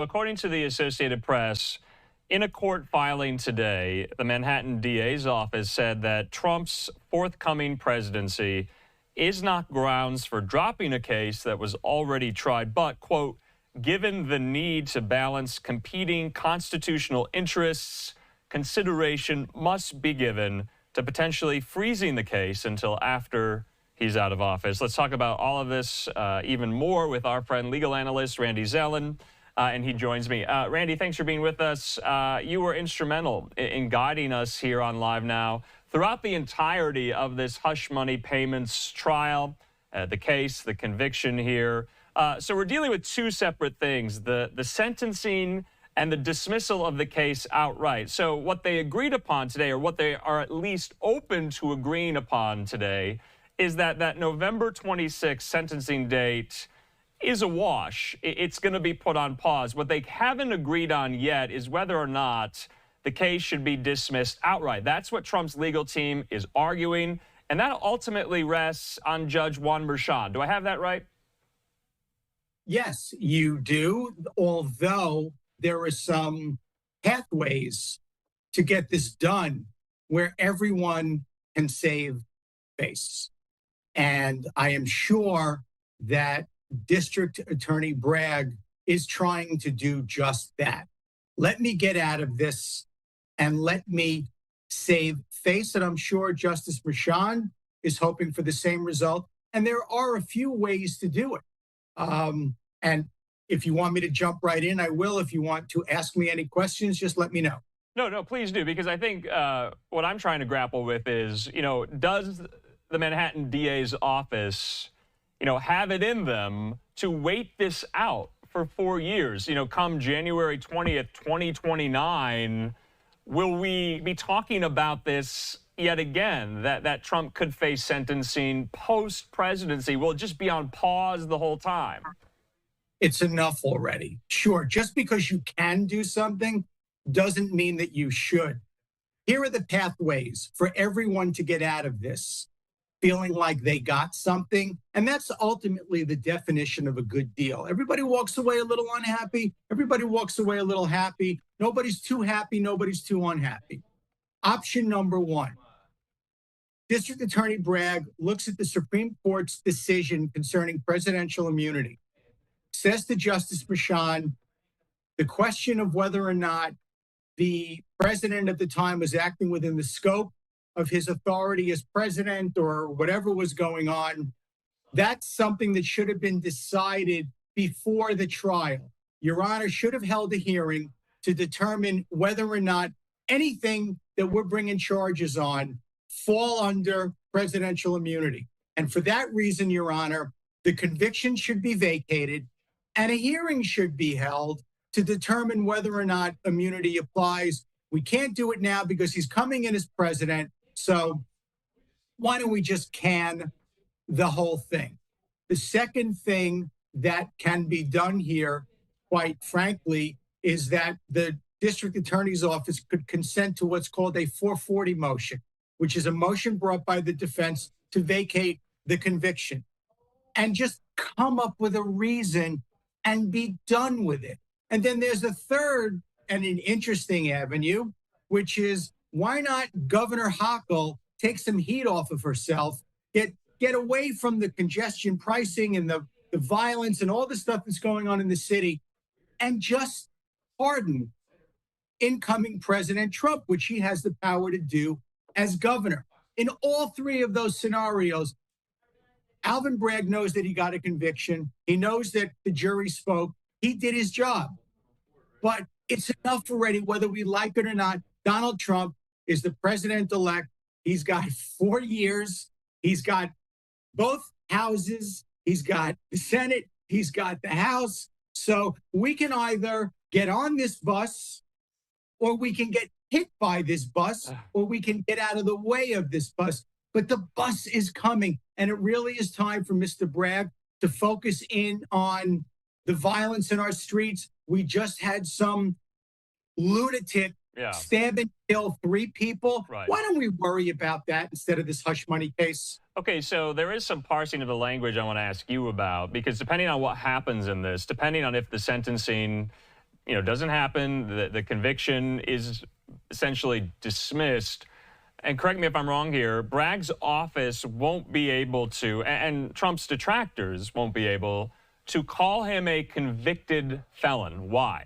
According to the Associated Press, in a court filing today, the Manhattan DA's office said that Trump's forthcoming presidency is not grounds for dropping a case that was already tried, but, quote, given the need to balance competing constitutional interests, consideration must be given to potentially freezing the case until after he's out of office. Let's talk about all of this even more with our friend, legal analyst Randy Zelen. And he joins me. Randy, thanks for being with us. You were instrumental in guiding us here on Live Now throughout the entirety of this hush money payments trial, the case, the conviction here. So we're dealing with two separate things, the sentencing and the dismissal of the case outright. So what they agreed upon today, or what they are at least open to agreeing upon today, is that that November 26th sentencing date is a wash. It's going to be put on pause. What they haven't agreed on yet is whether or not the case should be dismissed outright. That's what Trump's legal team is arguing, and that ultimately rests on Judge Juan Merchan. Do I have that right? Yes, you do, although there are some pathways to get this done where everyone can save face. And I am sure that District Attorney Bragg is trying to do just that. Let me get out of this and let me save face. And I'm sure Justice Merchan is hoping for the same result. And there are a few ways to do it. And if you want me to jump right in, I will. If you want to ask me any questions, just let me know. No, please do, because I think what I'm trying to grapple with is, does the Manhattan DA's office have it in them to wait this out for 4 years? Come January 20th, 2029, will we be talking about this yet again, that Trump could face sentencing post-presidency? Will it just be on pause the whole time? It's enough already. Sure, just because you can do something doesn't mean that you should. Here are the pathways for everyone to get out of this feeling like they got something. And that's ultimately the definition of a good deal. Everybody walks away a little unhappy. Everybody walks away a little happy. Nobody's too happy. Nobody's too unhappy. Option number one, District Attorney Bragg looks at the Supreme Court's decision concerning presidential immunity, says to Justice Merchan, the question of whether or not the president at the time was acting within the scope of his authority as president or whatever was going on, that's something that should have been decided before the trial. Your Honor should have held a hearing to determine whether or not anything that we're bringing charges on fall under presidential immunity. And for that reason, Your Honor, the conviction should be vacated and a hearing should be held to determine whether or not immunity applies. We can't do it now because he's coming in as president. So why don't we just can the whole thing? The second thing that can be done here, quite frankly, is that the district attorney's office could consent to what's called a 440 motion, which is a motion brought by the defense to vacate the conviction and just come up with a reason and be done with it. And then there's a third and an interesting avenue, which is why not Governor Hochul take some heat off of herself, get away from the congestion pricing and the violence and all the stuff that's going on in the city, and just pardon incoming President Trump, which he has the power to do as governor. In all three of those scenarios, Alvin Bragg knows that he got a conviction. He knows that the jury spoke. He did his job. But it's enough already, whether we like it or not. Donald Trump is the president-elect. He's got 4 years. He's got both houses. He's got the Senate. He's got the House. So we can either get on this bus or we can get hit by this bus or we can get out of the way of this bus. But the bus is coming. And it really is time for Mr. Bragg to focus in on the violence in our streets. We just had some lunatic stab and kill 3 people. Right. Why don't we worry about that instead of this hush money case? Okay, so there is some parsing of the language I want to ask you about, because depending on what happens in this, depending on if the sentencing doesn't happen. The conviction is essentially dismissed. And correct me if I'm wrong here, Bragg's office won't be able to, and Trump's detractors won't be able to call him a convicted felon. Why?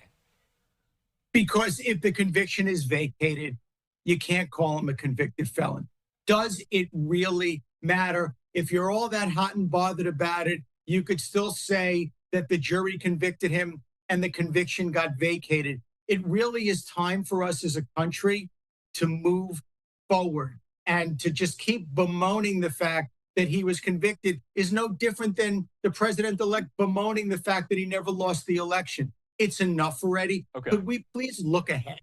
Because if the conviction is vacated, you can't call him a convicted felon. Does it really matter? If you're all that hot and bothered about it, you could still say that the jury convicted him and the conviction got vacated. It really is time for us as a country to move forward, and to just keep bemoaning the fact that he was convicted is no different than the president-elect bemoaning the fact that he never lost the election. It's enough already. Okay. Could we please look ahead?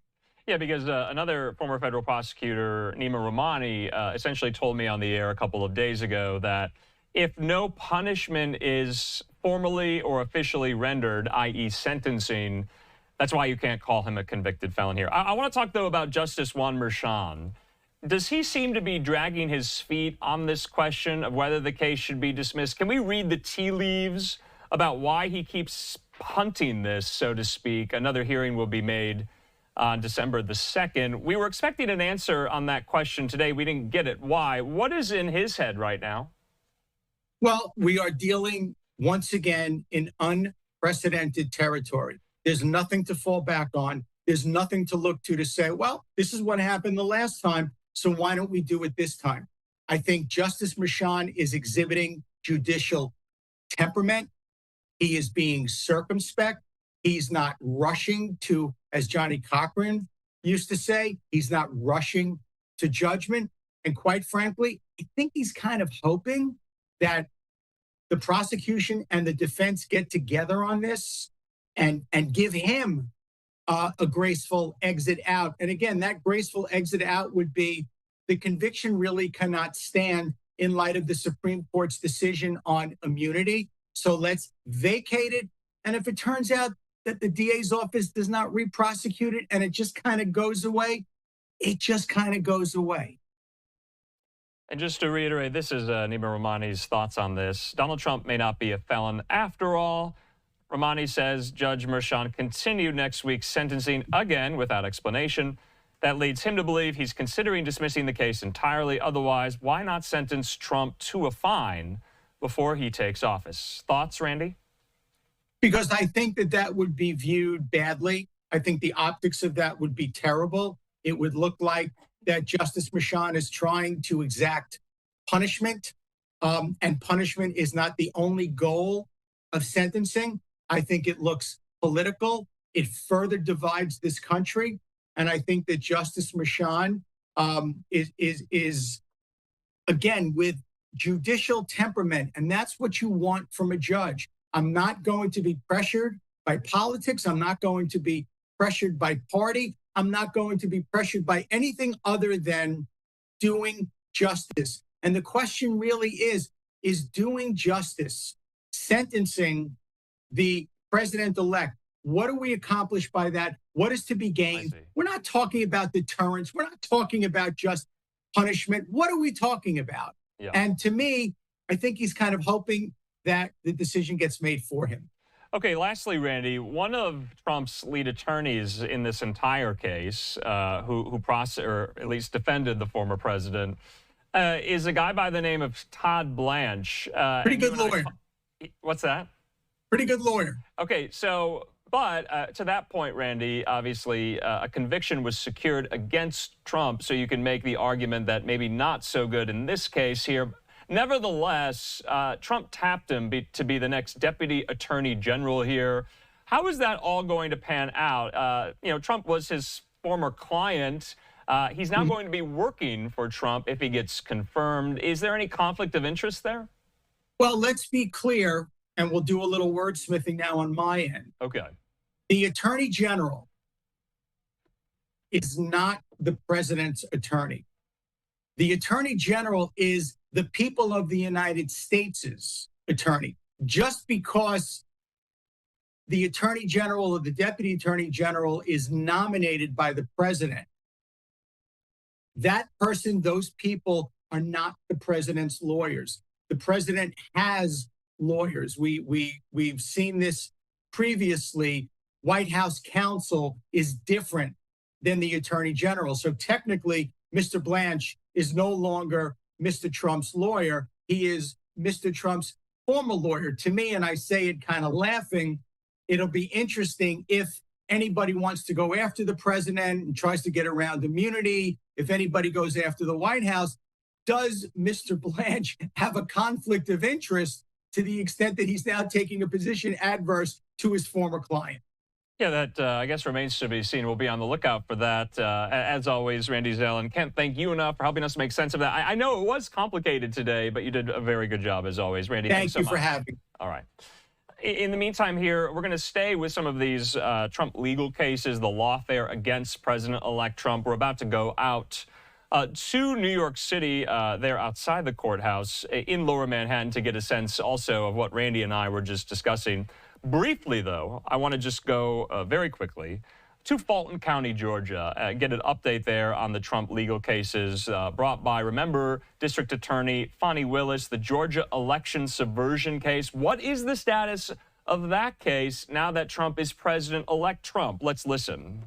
Yeah, because another former federal prosecutor, Nima Rahmani, essentially told me on the air a couple of days ago that if no punishment is formally or officially rendered, i.e. sentencing, that's why you can't call him a convicted felon here. I want to talk, though, about Justice Juan Merchan. Does he seem to be dragging his feet on this question of whether the case should be dismissed? Can we read the tea leaves about why he keeps punting this, so to speak? Another hearing will be made on December the 2nd. We were expecting an answer on that question today. We didn't get it. Why? What is in his head right now? Well, we are dealing once again in unprecedented territory. There's nothing to fall back on. There's nothing to look to say, well, this is what happened the last time, so why don't we do it this time? I think Justice Merchan is exhibiting judicial temperament. He is being circumspect. He's not rushing to, as Johnny Cochran used to say, he's not rushing to judgment. And quite frankly, I think he's kind of hoping that the prosecution and the defense get together on this and give him a graceful exit out. And again, that graceful exit out would be the conviction really cannot stand in light of the Supreme Court's decision on immunity. So let's vacate it. And if it turns out that the DA's office does not re-prosecute it and it just kind of goes away, it just kind of goes away. And just to reiterate, this is Nima Rahmani's thoughts on this. Donald Trump may not be a felon after all. Rahmani says Judge Merchan continued next week's sentencing again without explanation. That leads him to believe he's considering dismissing the case entirely. Otherwise, why not sentence Trump to a fine before he takes office? Thoughts, Randy? Because I think that would be viewed badly. I think the optics of that would be terrible. It would look like that Justice Merchan is trying to exact punishment, and punishment is not the only goal of sentencing. I think it looks political. It further divides this country. And I think that Justice Merchan is, again, with judicial temperament. And that's what you want from a judge. I'm not going to be pressured by politics. I'm not going to be pressured by party. I'm not going to be pressured by anything other than doing justice. And the question really is doing justice, sentencing the president-elect, what do we accomplish by that? What is to be gained? We're not talking about deterrence. We're not talking about just punishment. What are we talking about? Yeah. And to me, I think he's kind of hoping that the decision gets made for him. Okay, lastly, Randy, one of Trump's lead attorneys in this entire case, who or at least defended the former president, is a guy by the name of Todd Blanche. Pretty good lawyer. What's that? Pretty good lawyer. Okay, so, but to that point, Randy, obviously a conviction was secured against Trump, so you can make the argument that maybe not so good in this case here. Nevertheless, Trump tapped him to be the next deputy attorney general here. How is that all going to pan out? Trump was his former client. He's now going to be working for Trump if he gets confirmed. Is there any conflict of interest there? Well, let's be clear, and we'll do a little wordsmithing now on my end. Okay. The attorney general is not the president's attorney. The attorney general is the people of the United States' attorney. Just because the attorney general or the deputy attorney general is nominated by the president, that person, those people are not the president's lawyers. The president has lawyers. We've seen this previously White House counsel is different than the Attorney General. So technically, Mr. Blanche is no longer Mr. Trump's lawyer. He is Mr. Trump's former lawyer. To me, and I say it kind of laughing, it'll be interesting if anybody wants to go after the president and tries to get around immunity, if anybody goes after the White House. Does Mr. Blanche have a conflict of interest to the extent that he's now taking a position adverse to his former client? Yeah, that I guess remains to be seen. We'll be on the lookout for that. As always, Randy Zelen, can't thank you enough for helping us make sense of that. I know it was complicated today, but you did a very good job as always. Randy, thanks so much. Thank you for having me. All right. In the meantime here, we're going to stay with some of these Trump legal cases, the lawfare against President-elect Trump. We're about to go out to New York City, there outside the courthouse in Lower Manhattan, to get a sense also of what Randy and I were just discussing. Briefly, though, I want to just go very quickly to Fulton County, Georgia, get an update there on the Trump legal cases brought by, remember, District Attorney Fani Willis, the Georgia election subversion case. What is the status of that case now that Trump is President-elect Trump? Let's listen.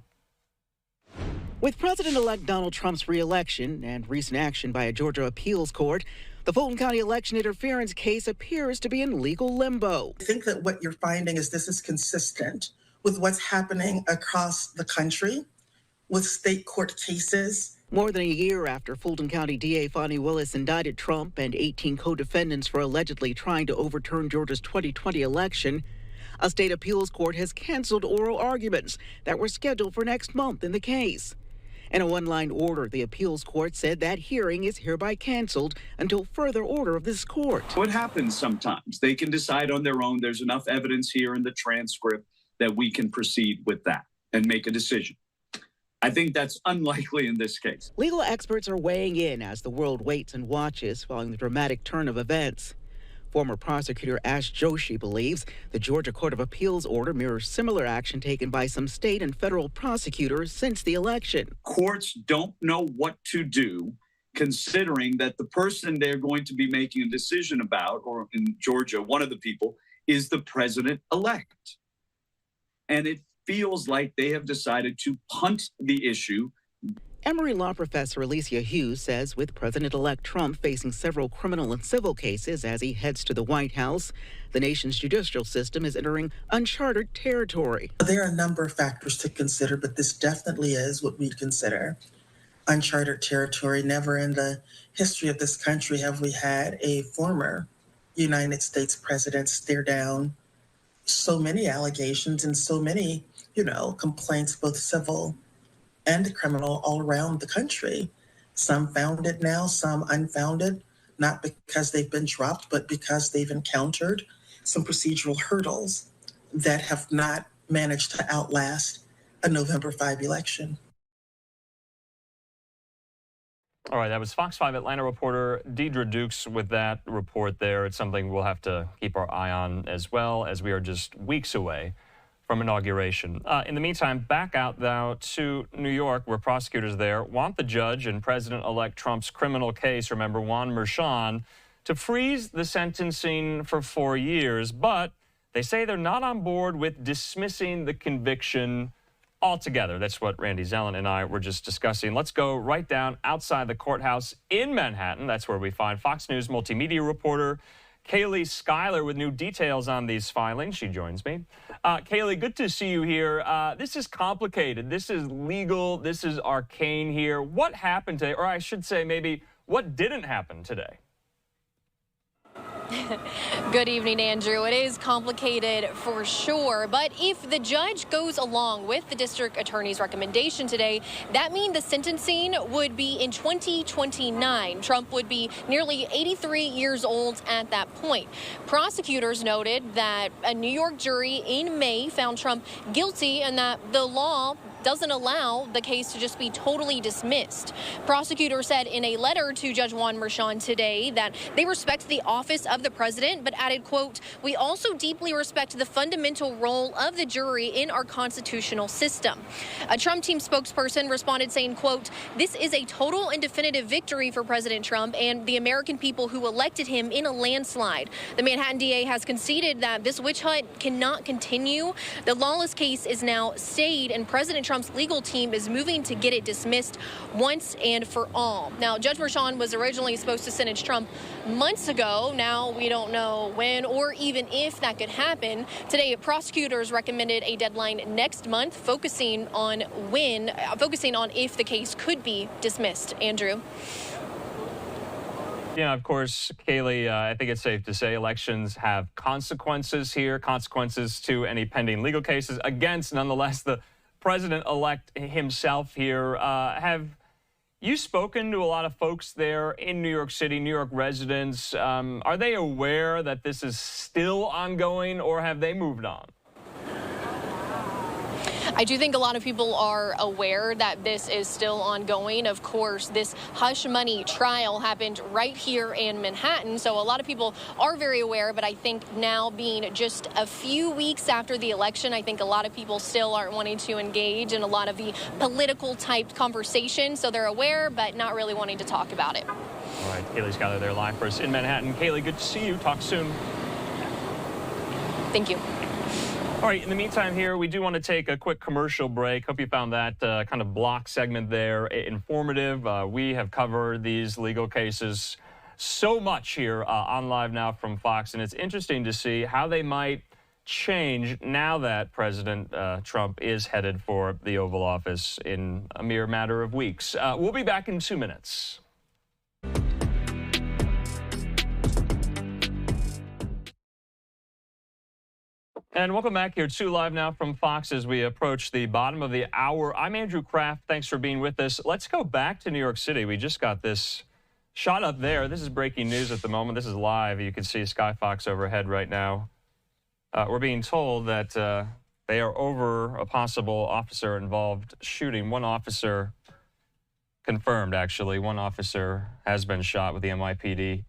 With President-elect Donald Trump's re-election and recent action by a Georgia appeals court, the Fulton County election interference case appears to be in legal limbo. I think that what you're finding is this is consistent with what's happening across the country with state court cases. More than a year after Fulton County DA Fani Willis indicted Trump and 18 co-defendants for allegedly trying to overturn Georgia's 2020 election, a state appeals court has canceled oral arguments that were scheduled for next month in the case. In a one-line order, the appeals court said that hearing is hereby canceled until further order of this court. What happens sometimes? They can decide on their own. There's enough evidence here in the transcript that we can proceed with that and make a decision. I think that's unlikely in this case. Legal experts are weighing in as the world waits and watches following the dramatic turn of events. Former prosecutor Ash Joshi believes the Georgia Court of Appeals order mirrors similar action taken by some state and federal prosecutors since the election. Courts don't know what to do, considering that the person they're going to be making a decision about, or in Georgia, one of the people, is the president-elect. And it feels like they have decided to punt the issue. Emory law professor Alicia Hughes says with President-elect Trump facing several criminal and civil cases as he heads to the White House, the nation's judicial system is entering uncharted territory. There are a number of factors to consider, but this definitely is what we'd consider uncharted territory. Never in the history of this country have we had a former United States president stare down so many allegations and so many, complaints, both civil and criminal, all around the country. Some founded now, some unfounded, not because they've been dropped, but because they've encountered some procedural hurdles that have not managed to outlast a November 5 election. All right, that was Fox 5 Atlanta reporter Deidre Dukes with that report there. It's something we'll have to keep our eye on as well, as we are just weeks away from inauguration. In the meantime, back out now to New York, where prosecutors there want the judge in President-elect Trump's criminal case, remember Juan Merchan, to freeze the sentencing for 4 years. But they say they're not on board with dismissing the conviction altogether. That's what Randy Zelen and I were just discussing. Let's go right down outside the courthouse in Manhattan. That's where we find Fox News multimedia reporter Kaylee Schuyler with new details on these filings. She joins me. Kaylee, good to see you here. This is complicated. This is legal. This is arcane here. What happened today? Or I should say maybe what didn't happen today? Good evening, Andrew. It is complicated for sure, but if the judge goes along with the district attorney's recommendation today, that means the sentencing would be in 2029. Trump would be nearly 83 years old at that point. Prosecutors noted that a New York jury in May found Trump guilty and that the law doesn't allow the case to just be totally dismissed. Prosecutors said in a letter to Judge Juan Merchan today that they respect the office of the president, but added, quote, "We also deeply respect the fundamental role of the jury in our constitutional system." A Trump team spokesperson responded saying, quote, "This is a total and definitive victory for President Trump and the American people who elected him in a landslide." The Manhattan DA has conceded that this witch hunt cannot continue. The lawless case is now stayed, and President Trump's legal team is moving to get it dismissed once and for all. Now, Judge Merchan was originally supposed to sentence Trump months ago. Now we don't know when or even if that could happen. Today, prosecutors recommended a deadline next month, focusing on if the case could be dismissed. Andrew. Yeah, of course, Kaylee, I think it's safe to say elections have consequences here, consequences to any pending legal cases against, nonetheless, the president-elect himself here. Have you spoken to a lot of folks there in New York City, New York residents? Are they aware that this is still ongoing, or have they moved on? I do think a lot of people are aware that this is still ongoing. Of course, this hush money trial happened right here in Manhattan, so a lot of people are very aware, but I think now being just a few weeks after the election, I think a lot of people still aren't wanting to engage in a lot of the political type conversation, so they're aware, but not really wanting to talk about it. All right, Kaylee Schuyler there live for us in Manhattan. Kaylee, good to see you. Talk soon. Thank you. All right, in the meantime here, we do want to take a quick commercial break. Hope you found that kind of block segment there informative. We have covered these legal cases so much here on Live Now from Fox, and it's interesting to see how they might change now that President Trump is headed for the Oval Office in a mere matter of weeks. We'll be back in 2 minutes. And welcome back here to Live Now from Fox as we approach the bottom of the hour. I'm Andrew Kraft. Thanks for being with us. Let's go back to New York City. We just got this shot up there. This is breaking news at the moment. This is live. You can see Skyfox overhead right now. We're being told that they are over a possible officer-involved shooting. One officer confirmed, actually. One officer has been shot with the NYPD.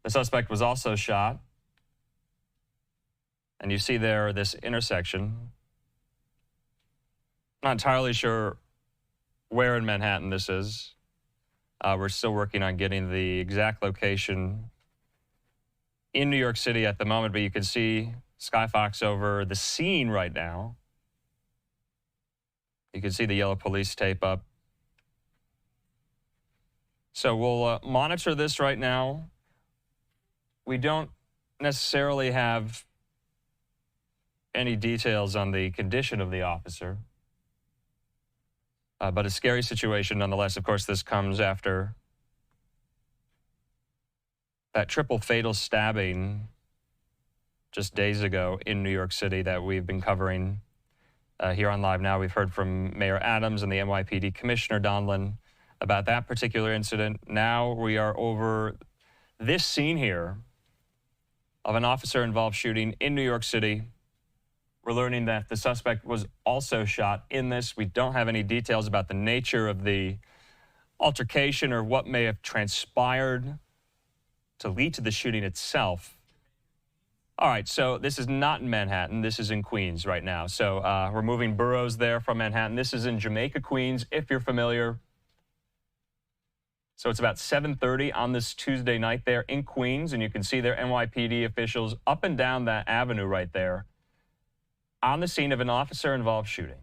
The suspect was also shot. And you see there this intersection. Not entirely sure where in Manhattan this is. We're still working on getting the exact location in New York City at the moment, but you can see Skyfox over the scene right now. You can see the yellow police tape up. So we'll monitor this right now. We don't necessarily have any details on the condition of the officer, but a scary situation nonetheless. Of course, this comes after that triple fatal stabbing just days ago in New York City that we've been covering here on Live Now. We've heard from Mayor Adams and the NYPD Commissioner Donlin about that particular incident. Now we are over this scene here of an officer-involved shooting in New York City. We're learning that the suspect was also shot in this. We don't have any details about the nature of the altercation or what may have transpired to lead to the shooting itself. All right, so this is not in Manhattan. This is in Queens right now. So we're moving boroughs there from Manhattan. This is in Jamaica, Queens, if you're familiar. So it's about 7:30 on this Tuesday night there in Queens, and you can see their NYPD officials up and down that avenue right there on the scene of an officer-involved shooting.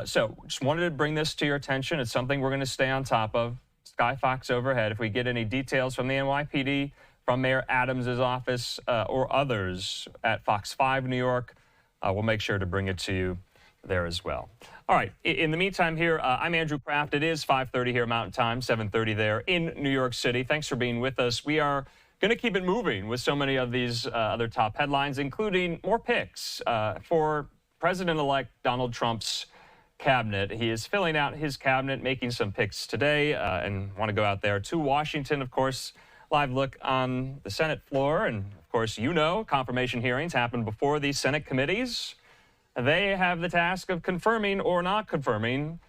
So just wanted to bring this to your attention. It's something we're going to stay on top of. Skyfox overhead. If we get any details from the NYPD, from Mayor Adams' office, or others at Fox 5 New York, we'll make sure to bring it to you there as well. All right. In the meantime here, I'm Andrew Kraft. It is 5:30 here Mountain Time, 7:30 there in New York City. Thanks for being with us. We are going to keep it moving with so many of these other top headlines, including more picks for President-elect Donald Trump's cabinet. He is filling out his cabinet, making some picks today, and want to go out there to Washington, of course. Live look on the Senate floor, and of course, you know, confirmation hearings happen before these Senate committees. They have the task of confirming or not confirming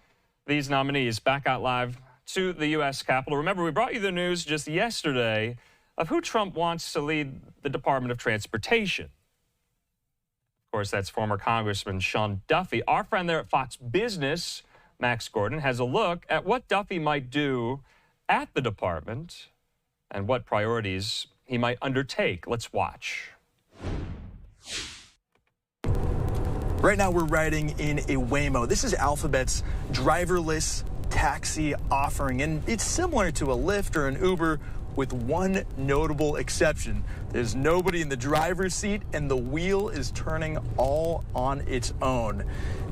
these nominees. Back out live to the U.S. Capitol. Remember, we brought you the news just yesterday of who Trump wants to lead the Department of Transportation. Of course, that's former Congressman Sean Duffy. Our friend there at Fox Business, Max Gordon, has a look at what Duffy might do at the department and what priorities he might undertake. Let's watch. Right now we're riding in a Waymo. This is Alphabet's driverless taxi offering, and it's similar to a Lyft or an Uber with one notable exception. There's nobody in the driver's seat and the wheel is turning all on its own.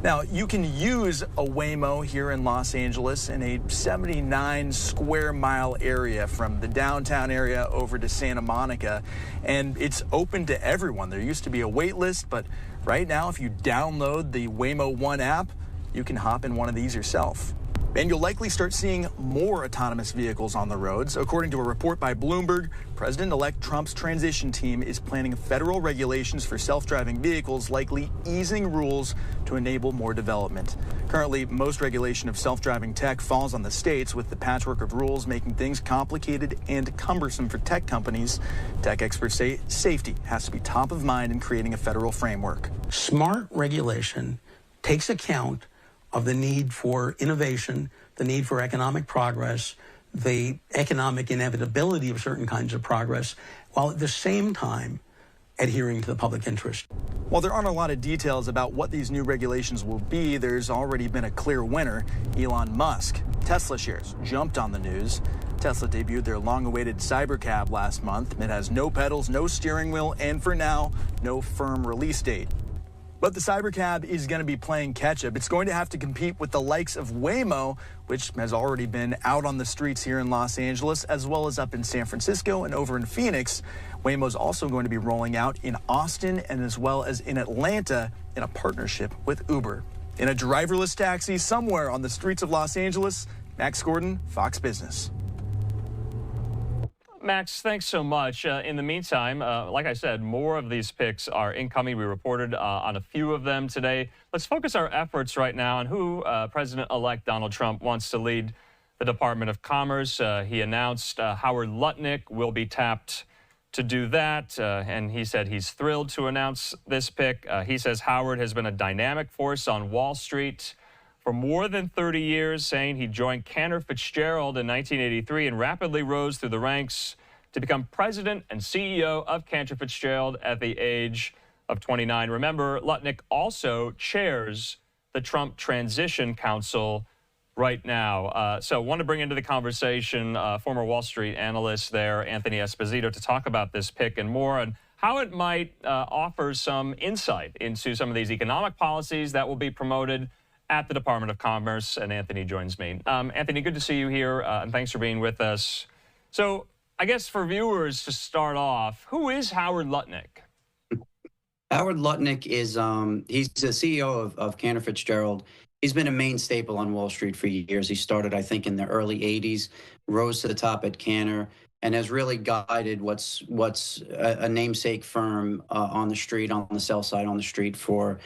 Now, you can use a Waymo here in Los Angeles in a 79 square mile area from the downtown area over to Santa Monica, and it's open to everyone. There used to be a wait list, but right now, if you download the Waymo One app, you can hop in one of these yourself. And you'll likely start seeing more autonomous vehicles on the roads. According to a report by Bloomberg, President-elect Trump's transition team is planning federal regulations for self-driving vehicles, likely easing rules to enable more development. Currently, most regulation of self-driving tech falls on the states, with the patchwork of rules making things complicated and cumbersome for tech companies. Tech experts say safety has to be top of mind in creating a federal framework. Smart regulation takes account of the need for innovation, the need for economic progress, the economic inevitability of certain kinds of progress, while at the same time adhering to the public interest. While there aren't a lot of details about what these new regulations will be, there's already been a clear winner, Elon Musk. Tesla shares jumped on the news. Tesla debuted their long-awaited Cybercab last month. It has no pedals, no steering wheel, and for now, no firm release date. But the Cybercab is going to be playing catch-up. It's going to have to compete with the likes of Waymo, which has already been out on the streets here in Los Angeles, as well as up in San Francisco and over in Phoenix. Waymo's also going to be rolling out in Austin and as well as in Atlanta in a partnership with Uber. In a driverless taxi somewhere on the streets of Los Angeles, Max Gordon, Fox Business. Max, thanks so much. In the meantime, like I said, more of these picks are incoming. We reported on a few of them today. Let's focus our efforts right now on who President-elect Donald Trump wants to lead the Department of Commerce. He announced Howard Lutnick will be tapped to do that, and he said he's thrilled to announce this pick. He says Howard has been a dynamic force on Wall Street for more than 30 years, saying he joined Cantor Fitzgerald in 1983 and rapidly rose through the ranks to become president and CEO of Cantor Fitzgerald at the age of 29. Remember, Lutnick also chairs the Trump Transition Council right now. So I want to bring into the conversation former Wall Street analyst there, Anthony Esposito, to talk about this pick and more and how it might offer some insight into some of these economic policies that will be promoted at the Department of Commerce. And Anthony joins me. Anthony, good to see you here, and thanks for being with us. So I guess for viewers to start off, who is Howard Lutnick? Howard Lutnick is, he's the CEO of Cantor Fitzgerald. He's been a main staple on Wall Street for years. He started, I think, in the early 80s, rose to the top at Cantor, and has really guided what's a namesake firm on the street, on the sell side on the street for,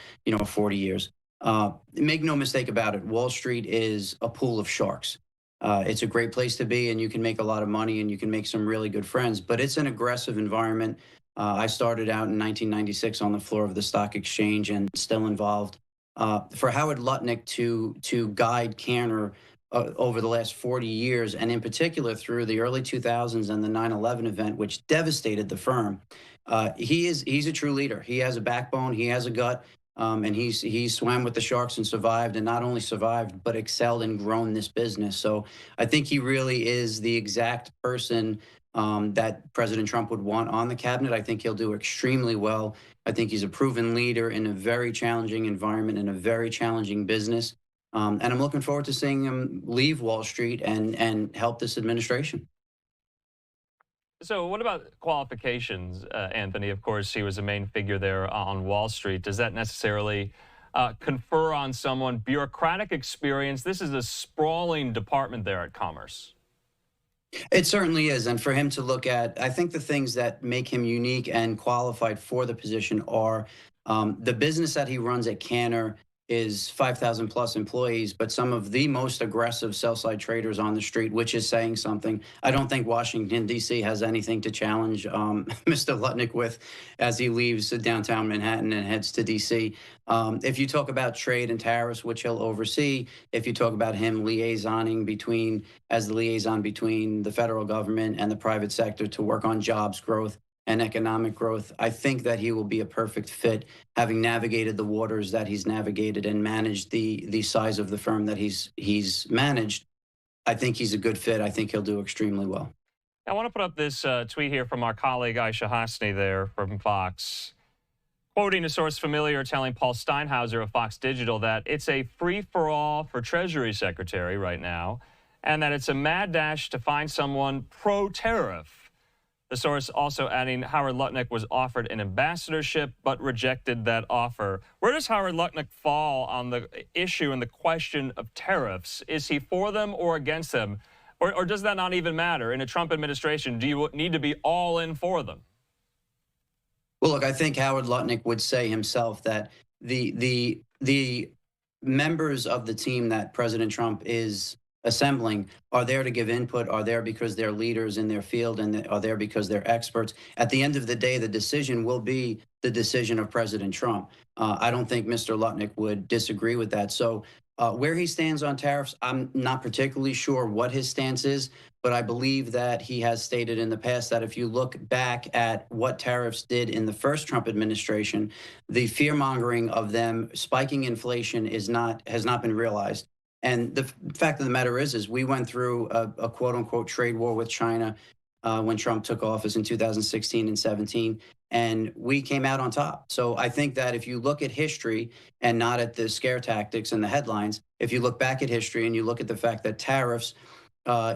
40 years. Make no mistake about it, Wall Street is a pool of sharks. It's a great place to be, and you can make a lot of money, and you can make some really good friends, but it's an aggressive environment. I started out in 1996 on the floor of the stock exchange and still involved. For Howard Lutnick to guide Cantor over the last 40 years, and in particular through the early 2000s and the 9/11 event, which devastated the firm, he's a true leader. He has a backbone, he has a gut. And he swam with the sharks and survived, and not only survived, but excelled and grown this business. So I think he really is the exact person that President Trump would want on the cabinet. I think he'll do extremely well. I think he's a proven leader in a very challenging environment, in a very challenging business. And I'm looking forward to seeing him leave Wall Street and help this administration. So what about qualifications, Anthony? Of course, he was a main figure there on Wall Street. Does that necessarily confer on someone bureaucratic experience? This is a sprawling department there at Commerce. It certainly is. And for him to look at, I think the things that make him unique and qualified for the position are The business that he runs at Cantor is 5,000 plus employees, but some of the most aggressive sell-side traders on the street, which is saying something. I don't think Washington, D.C. has anything to challenge Mr. Lutnick with as he leaves downtown Manhattan and heads to D.C. If you talk about trade and tariffs, which he'll oversee, if you talk about him as the liaison between the federal government and the private sector to work on jobs growth and economic growth, I think that he will be a perfect fit, having navigated the waters that he's navigated and managed the size of the firm that he's managed. I think he's a good fit. I think he'll do extremely well. I want to put up this tweet here from our colleague Aisha Hasni there from Fox, quoting a source familiar telling Paul Steinhauser of Fox Digital that it's a free-for-all for Treasury Secretary right now, and that it's a mad dash to find someone pro-tariff. The source also adding Howard Lutnick was offered an ambassadorship but rejected that offer. Where does Howard Lutnick fall on the issue and the question of tariffs? Is he for them or against them? Or does that not even matter? In a Trump administration, do you need to be all in for them? Well, look, I think Howard Lutnick would say himself that the members of the team that President Trump is assembling are there to give input, are there because they're leaders in their field, and are there because they're experts. At the end of the day, the decision will be the decision of President Trump. I don't think Mr. Lutnick would disagree with that. So where he stands on tariffs, I'm not particularly sure what his stance is, but I believe that he has stated in the past that if you look back at what tariffs did in the first Trump administration, the fear-mongering of them spiking inflation has not been realized. And the fact of the matter is we went through a quote-unquote trade war with China when Trump took office in 2016 and 17, and we came out on top. So I think that if you look at history and not at the scare tactics and the headlines, if you look back at history and you look at the fact that tariffs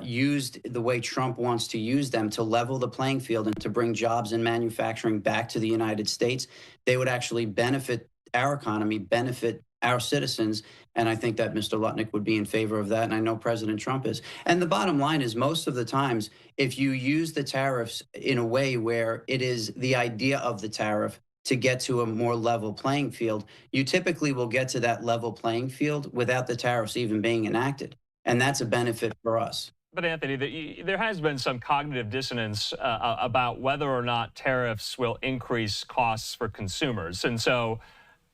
used the way Trump wants to use them to level the playing field and to bring jobs and manufacturing back to the United States, they would actually benefit our economy, benefit our citizens, and I think that Mr. Lutnick would be in favor of that, and I know President Trump is. And the bottom line is most of the times, if you use the tariffs in a way where it is the idea of the tariff to get to a more level playing field, you typically will get to that level playing field without the tariffs even being enacted, and that's a benefit for us. But Anthony, there has been some cognitive dissonance about whether or not tariffs will increase costs for consumers, and so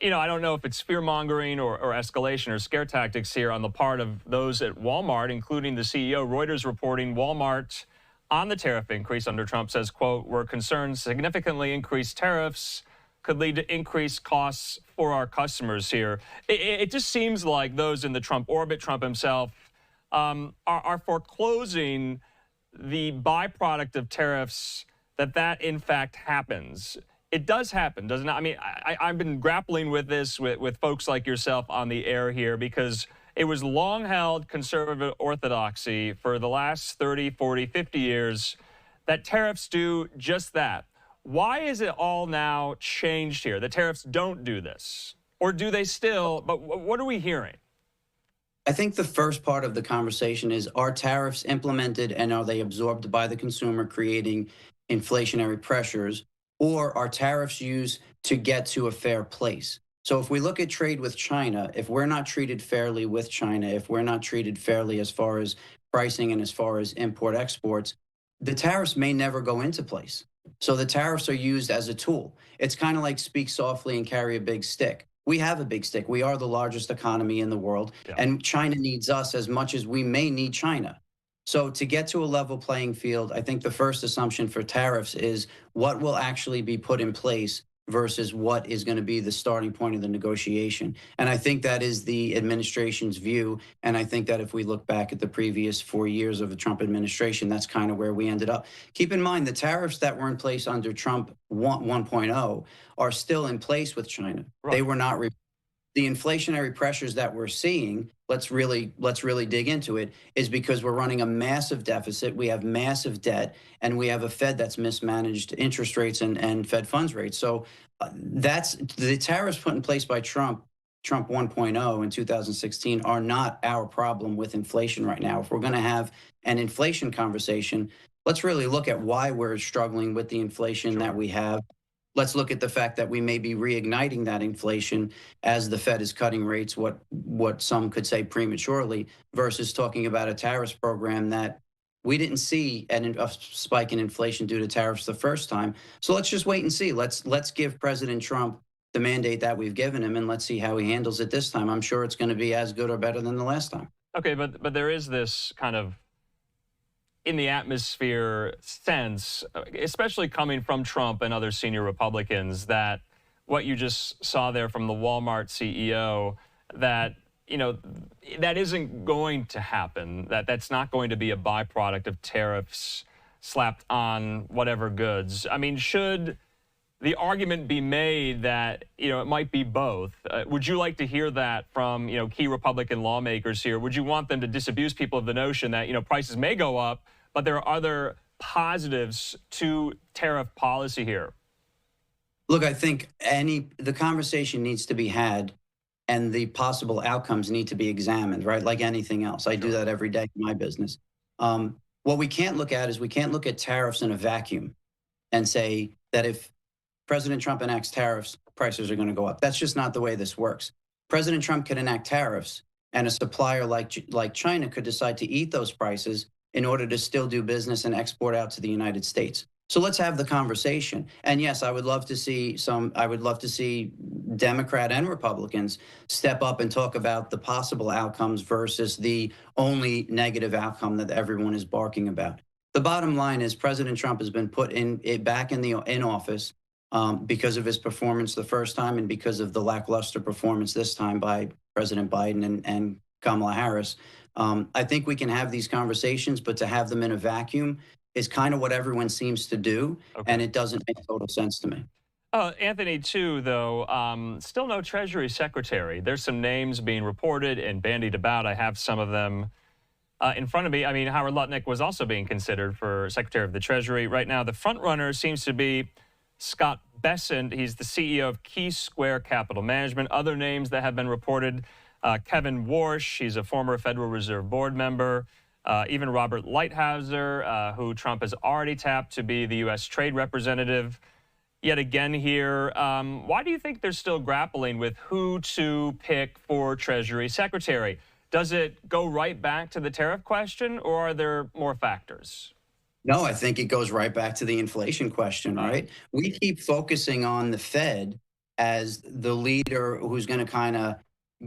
I don't know if it's fear-mongering or escalation or scare tactics here on the part of those at Walmart, including the CEO. Reuters reporting Walmart on the tariff increase under Trump says, quote, "We're concerned significantly increased tariffs could lead to increased costs for our customers here." It just seems like those in the Trump orbit, Trump himself, are foreclosing the byproduct of tariffs that in fact happens. It does happen, doesn't it? I mean, I've been grappling with this with folks like yourself on the air here because it was long-held conservative orthodoxy for the last 30, 40, 50 years that tariffs do just that. Why is it all now changed here? The tariffs don't do this. Or do they still? But what are we hearing? I think the first part of the conversation is, are tariffs implemented and are they absorbed by the consumer, creating inflationary pressures? Or are tariffs used to get to a fair place? So if we look at trade with China, if we're not treated fairly with China, if we're not treated fairly as far as pricing and as far as import-exports, the tariffs may never go into place. So the tariffs are used as a tool. It's kind of like speak softly and carry a big stick. We have a big stick. We are the largest economy in the world, and China needs us as much as we may need China. So to get to a level playing field, I think the first assumption for tariffs is what will actually be put in place versus what is going to be the starting point of the negotiation. And I think that is the administration's view. And I think that if we look back at the previous 4 years of the Trump administration, that's kind of where we ended up. Keep in mind, the tariffs that were in place under Trump 1.0 are still in place with China. Right. They were not the inflationary pressures that we're seeing, let's really dig into it, is because we're running a massive deficit, we have massive debt, and we have a Fed that's mismanaged interest rates and Fed funds rates. So that's the tariffs put in place by Trump 1.0 in 2016 are not our problem with inflation right now. If we're going to have an inflation conversation, let's really look at why we're struggling with the inflation that we have. let's look at the fact that we may be reigniting that inflation as the Fed is cutting rates, what some could say prematurely, versus talking about a tariffs program that we didn't see a spike in inflation due to tariffs the first time. So let's just wait and see. Let's give President Trump the mandate that we've given him, and let's see how he handles it this time. I'm sure it's going to be as good or better than the last time. Okay, but there is this kind of in the atmosphere sense, especially coming from Trump and other senior Republicans, that what you just saw there from the Walmart CEO, that, you know, that isn't going to happen, that's not going to be a byproduct of tariffs slapped on whatever goods. I mean, should the argument be made that, you know, it might be both? Would you like to hear that from, you know, key Republican lawmakers here? Would you want them to disabuse people of the notion that, you know, prices may go up, but there are other positives to tariff policy here? Look, I think the conversation needs to be had and the possible outcomes need to be examined, right? Like anything else. I do that every day in my business. What we can't look at is we can't look at tariffs in a vacuum and say that if President Trump enacts tariffs, prices are going to go up. That's just not the way this works. President Trump could enact tariffs and a supplier like China could decide to eat those prices in order to still do business and export out to the United States. So let's have the conversation. And yes, I would love to see Democrat and Republicans step up and talk about the possible outcomes versus the only negative outcome that everyone is barking about. The bottom line is President Trump has been put back in office because of his performance the first time and because of the lackluster performance this time by President Biden and Kamala Harris. I think we can have these conversations, but to have them in a vacuum is kind of what everyone seems to do, and it doesn't make total sense to me. Anthony, too, though, still no Treasury Secretary. There's some names being reported and bandied about. I have some of them in front of me. I mean, Howard Lutnick was also being considered for Secretary of the Treasury. Right now, the front runner seems to be Scott Bessent. He's the CEO of Key Square Capital Management. Other names that have been reported, Kevin Warsh, he's a former Federal Reserve Board member. Even Robert Lighthizer, who Trump has already tapped to be the U.S. Trade Representative. Yet again here, why do you think they're still grappling with who to pick for Treasury Secretary? Does it go right back to the tariff question, or are there more factors? No, I think it goes right back to the inflation question, right? We keep focusing on the Fed as the leader who's going to kind of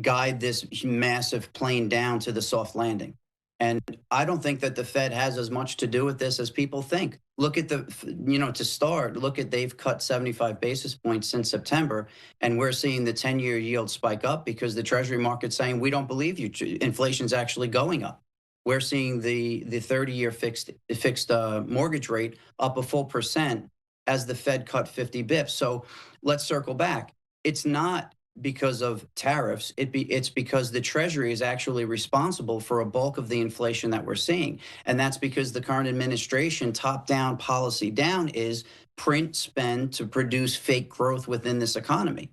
guide this massive plane down to the soft landing. And I don't think that the Fed has as much to do with this as people think. Look at to start, they've cut 75 basis points since September, and we're seeing the 10-year yield spike up because the Treasury market's saying, we don't believe you, inflation's actually going up. We're seeing the 30-year fixed mortgage rate up a full % as the Fed cut 50 bips. So let's circle back. It's not because of tariffs, it's because the Treasury is actually responsible for a bulk of the inflation that we're seeing. And that's because the current administration, top-down, policy down, is print spend to produce fake growth within this economy.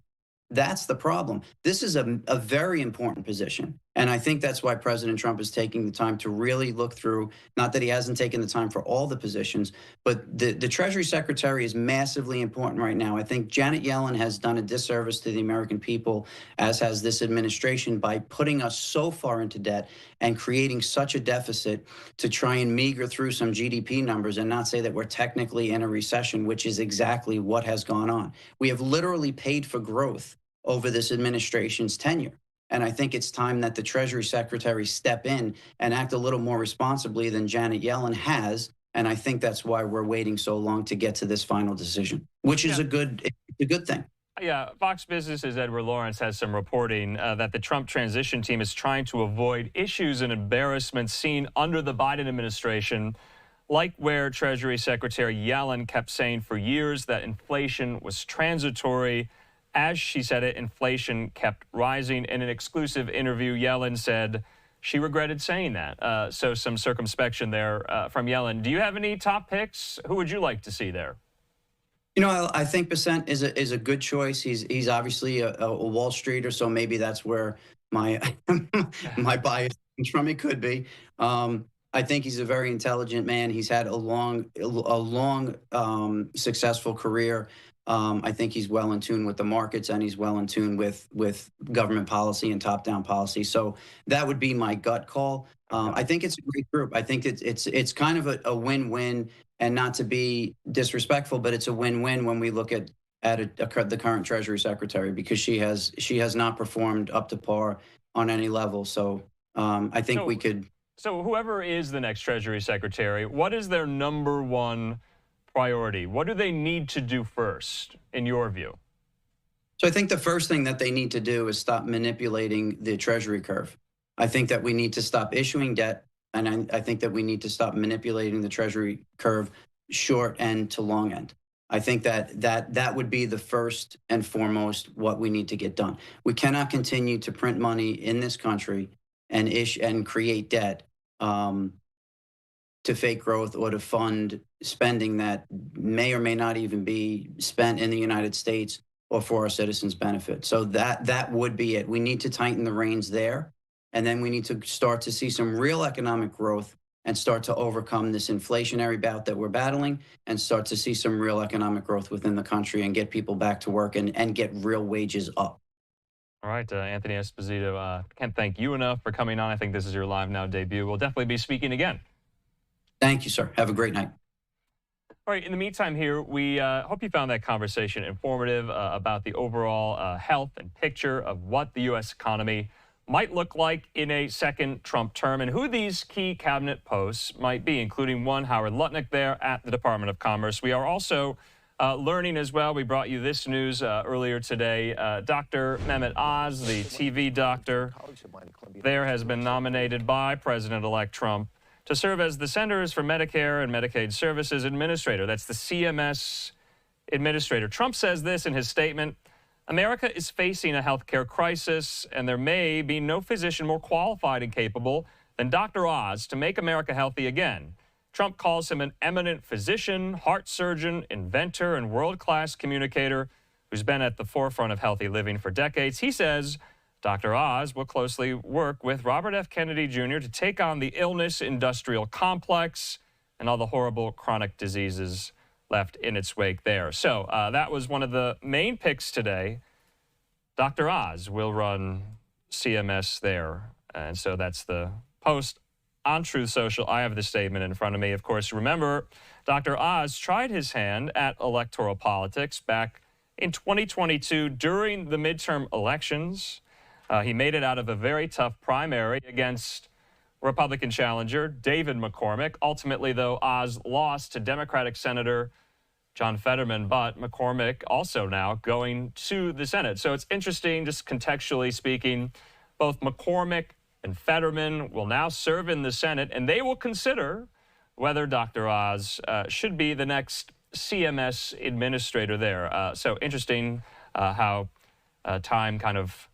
That's the problem. This is a very important position. And I think that's why President Trump is taking the time to really look through, not that he hasn't taken the time for all the positions, but the Treasury Secretary is massively important right now. I think Janet Yellen has done a disservice to the American people, as has this administration, by putting us so far into debt and creating such a deficit to try and meager through some GDP numbers and not say that we're technically in a recession, which is exactly what has gone on. We have literally paid for growth over this administration's tenure. And I think it's time that the Treasury Secretary step in and act a little more responsibly than Janet Yellen has. And I think that's why we're waiting so long to get to this final decision, which is a good thing. Yeah, Fox Business's Edward Lawrence has some reporting that the Trump transition team is trying to avoid issues and embarrassments seen under the Biden administration, like where Treasury Secretary Yellen kept saying for years that inflation was transitory. As she said it, inflation kept rising. In an exclusive interview, Yellen said she regretted saying that. So some circumspection there from Yellen. Do you have any top picks? Who would you like to see there? You know, I think Bessent is a good choice. He's obviously a Wall Streeter, so maybe that's where my my bias comes from. It could be. I think he's a very intelligent man. He's had a long, successful career I think he's well in tune with the markets, and he's well in tune with government policy and top-down policy. So that would be my gut call. I think it's a great group. I think it's kind of a win-win, and not to be disrespectful, but it's a win-win when we look at the current Treasury Secretary, because she has not performed up to par on any level. So I think we could. So whoever is the next Treasury Secretary, what is their number one priority? What do they need to do first, in your view? So I think the first thing that they need to do is stop manipulating the Treasury curve. I think that we need to stop issuing debt, and I think that we need to stop manipulating the Treasury curve short end to long end. I think that would be the first and foremost what we need to get done. We cannot continue to print money in this country and create debt to fake growth or to fund spending that may or may not even be spent in the United States or for our citizens' benefit. So that would be it. We need to tighten the reins there, and then we need to start to see some real economic growth and start to overcome this inflationary bout that we're battling, and start to see some real economic growth within the country and get people back to work and get real wages up. All right, Anthony Esposito, can't thank you enough for coming on. I think this is your Live Now debut. We'll definitely be speaking again. Thank you, sir. Have a great night. All right, in the meantime here, we hope you found that conversation informative about the overall health and picture of what the U.S. economy might look like in a second Trump term, and who these key cabinet posts might be, including one, Howard Lutnick there at the Department of Commerce. We are also learning as well. We brought you this news earlier today. Dr. Mehmet Oz, the TV doctor, there has been nominated by President-elect Trump to serve as the Centers for Medicare and Medicaid Services Administrator. That's the CMS Administrator. Trump says this in his statement: America is facing a healthcare crisis, and there may be no physician more qualified and capable than Dr. Oz to make America healthy again. Trump calls him an eminent physician, heart surgeon, inventor, and world-class communicator who's been at the forefront of healthy living for decades. He says Dr. Oz will closely work with Robert F. Kennedy Jr. to take on the illness industrial complex and all the horrible chronic diseases left in its wake there. So that was one of the main picks today. Dr. Oz will run CMS there. And so that's the post on Truth Social. I have the statement in front of me. Of course, remember, Dr. Oz tried his hand at electoral politics back in 2022 during the midterm elections. He made it out of a very tough primary against Republican challenger David McCormick. Ultimately, though, Oz lost to Democratic Senator John Fetterman, but McCormick also now going to the Senate. So it's interesting, just contextually speaking, both McCormick and Fetterman will now serve in the Senate, and they will consider whether Dr. Oz should be the next CMS administrator there. So interesting how time kind of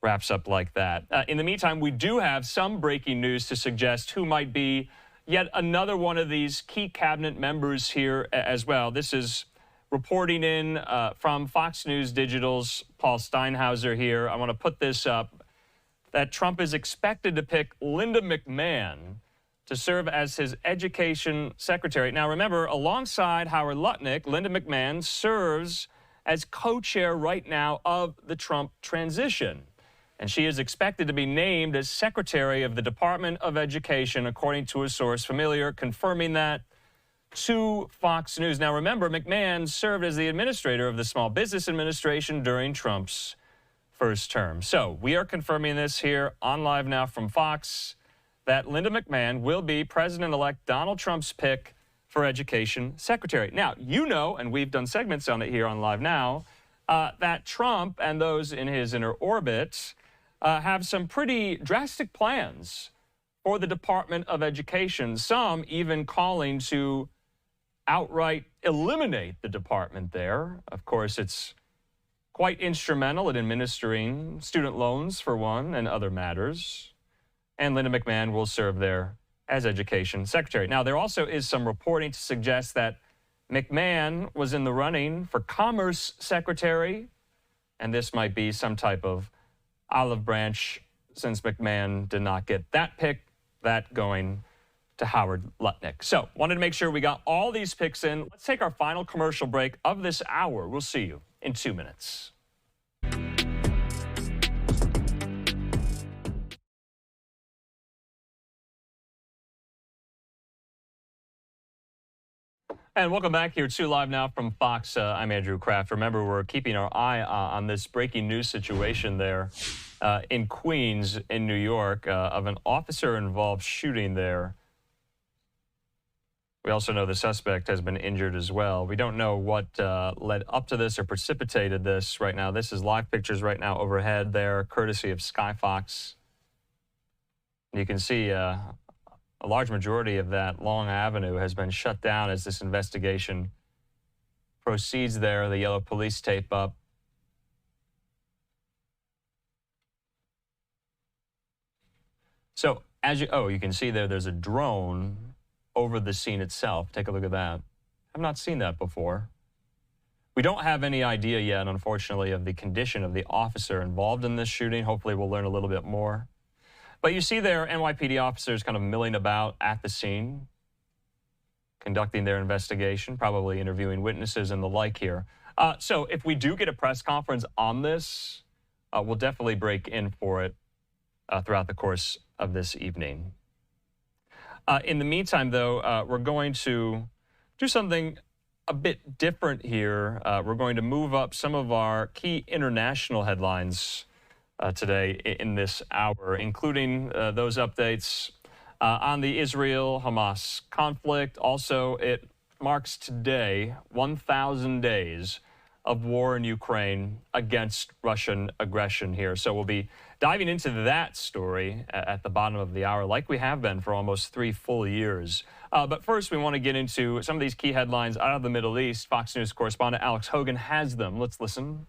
wraps up like that. In the meantime, we do have some breaking news to suggest who might be yet another one of these key cabinet members here as well. This is reporting in from Fox News Digital's Paul Steinhauser here. I want to put this up, that Trump is expected to pick Linda McMahon to serve as his education secretary. Now, remember, alongside Howard Lutnick, Linda McMahon serves as co-chair right now of the Trump transition. And she is expected to be named as Secretary of the Department of Education, according to a source familiar, confirming that to Fox News. Now, remember, McMahon served as the administrator of the Small Business Administration during Trump's first term. So we are confirming this here on Live Now from Fox, that Linda McMahon will be President-elect Donald Trump's pick for Education Secretary. Now, you know, and we've done segments on it here on Live Now, that Trump and those in his inner orbit have some pretty drastic plans for the Department of Education, some even calling to outright eliminate the department there. Of course, it's quite instrumental in administering student loans, for one, and other matters. And Linda McMahon will serve there as Education Secretary. Now, there also is some reporting to suggest that McMahon was in the running for Commerce Secretary, and this might be some type of olive branch since McMahon did not get that pick, that going to Howard Lutnick. So, wanted to make sure we got all these picks in. Let's take our final commercial break of this hour. We'll see you in 2 minutes. And welcome back here to Live Now from Fox. I'm Andrew Kraft. Remember, we're keeping our eye on this breaking news situation there in Queens, in New York, of an officer-involved shooting there. We also know the suspect has been injured as well. We don't know what led up to this or precipitated this right now. This is live pictures right now overhead there, courtesy of Skyfox. You can see a large majority of that long avenue has been shut down as this investigation proceeds there. The yellow police tape up. So as you can see there's a drone over the scene itself. Take a look at that. I've not seen that before. We don't have any idea yet, unfortunately, of the condition of the officer involved in this shooting. Hopefully we'll learn a little bit more. But you see there NYPD officers kind of milling about at the scene, conducting their investigation, probably interviewing witnesses and the like here. So if we do get a press conference on this, we'll definitely break in for it throughout the course of this evening. In the meantime, though, we're going to do something a bit different here. We're going to move up some of our key international headlines today in this hour, including those updates on the Israel-Hamas conflict. Also, it marks today 1,000 days of war in Ukraine against Russian aggression here. So we'll be diving into that story at the bottom of the hour, like we have been for almost 3 full years. But first, we want to get into some of these key headlines out of the Middle East. Fox News correspondent Alex Hogan has them. Let's listen.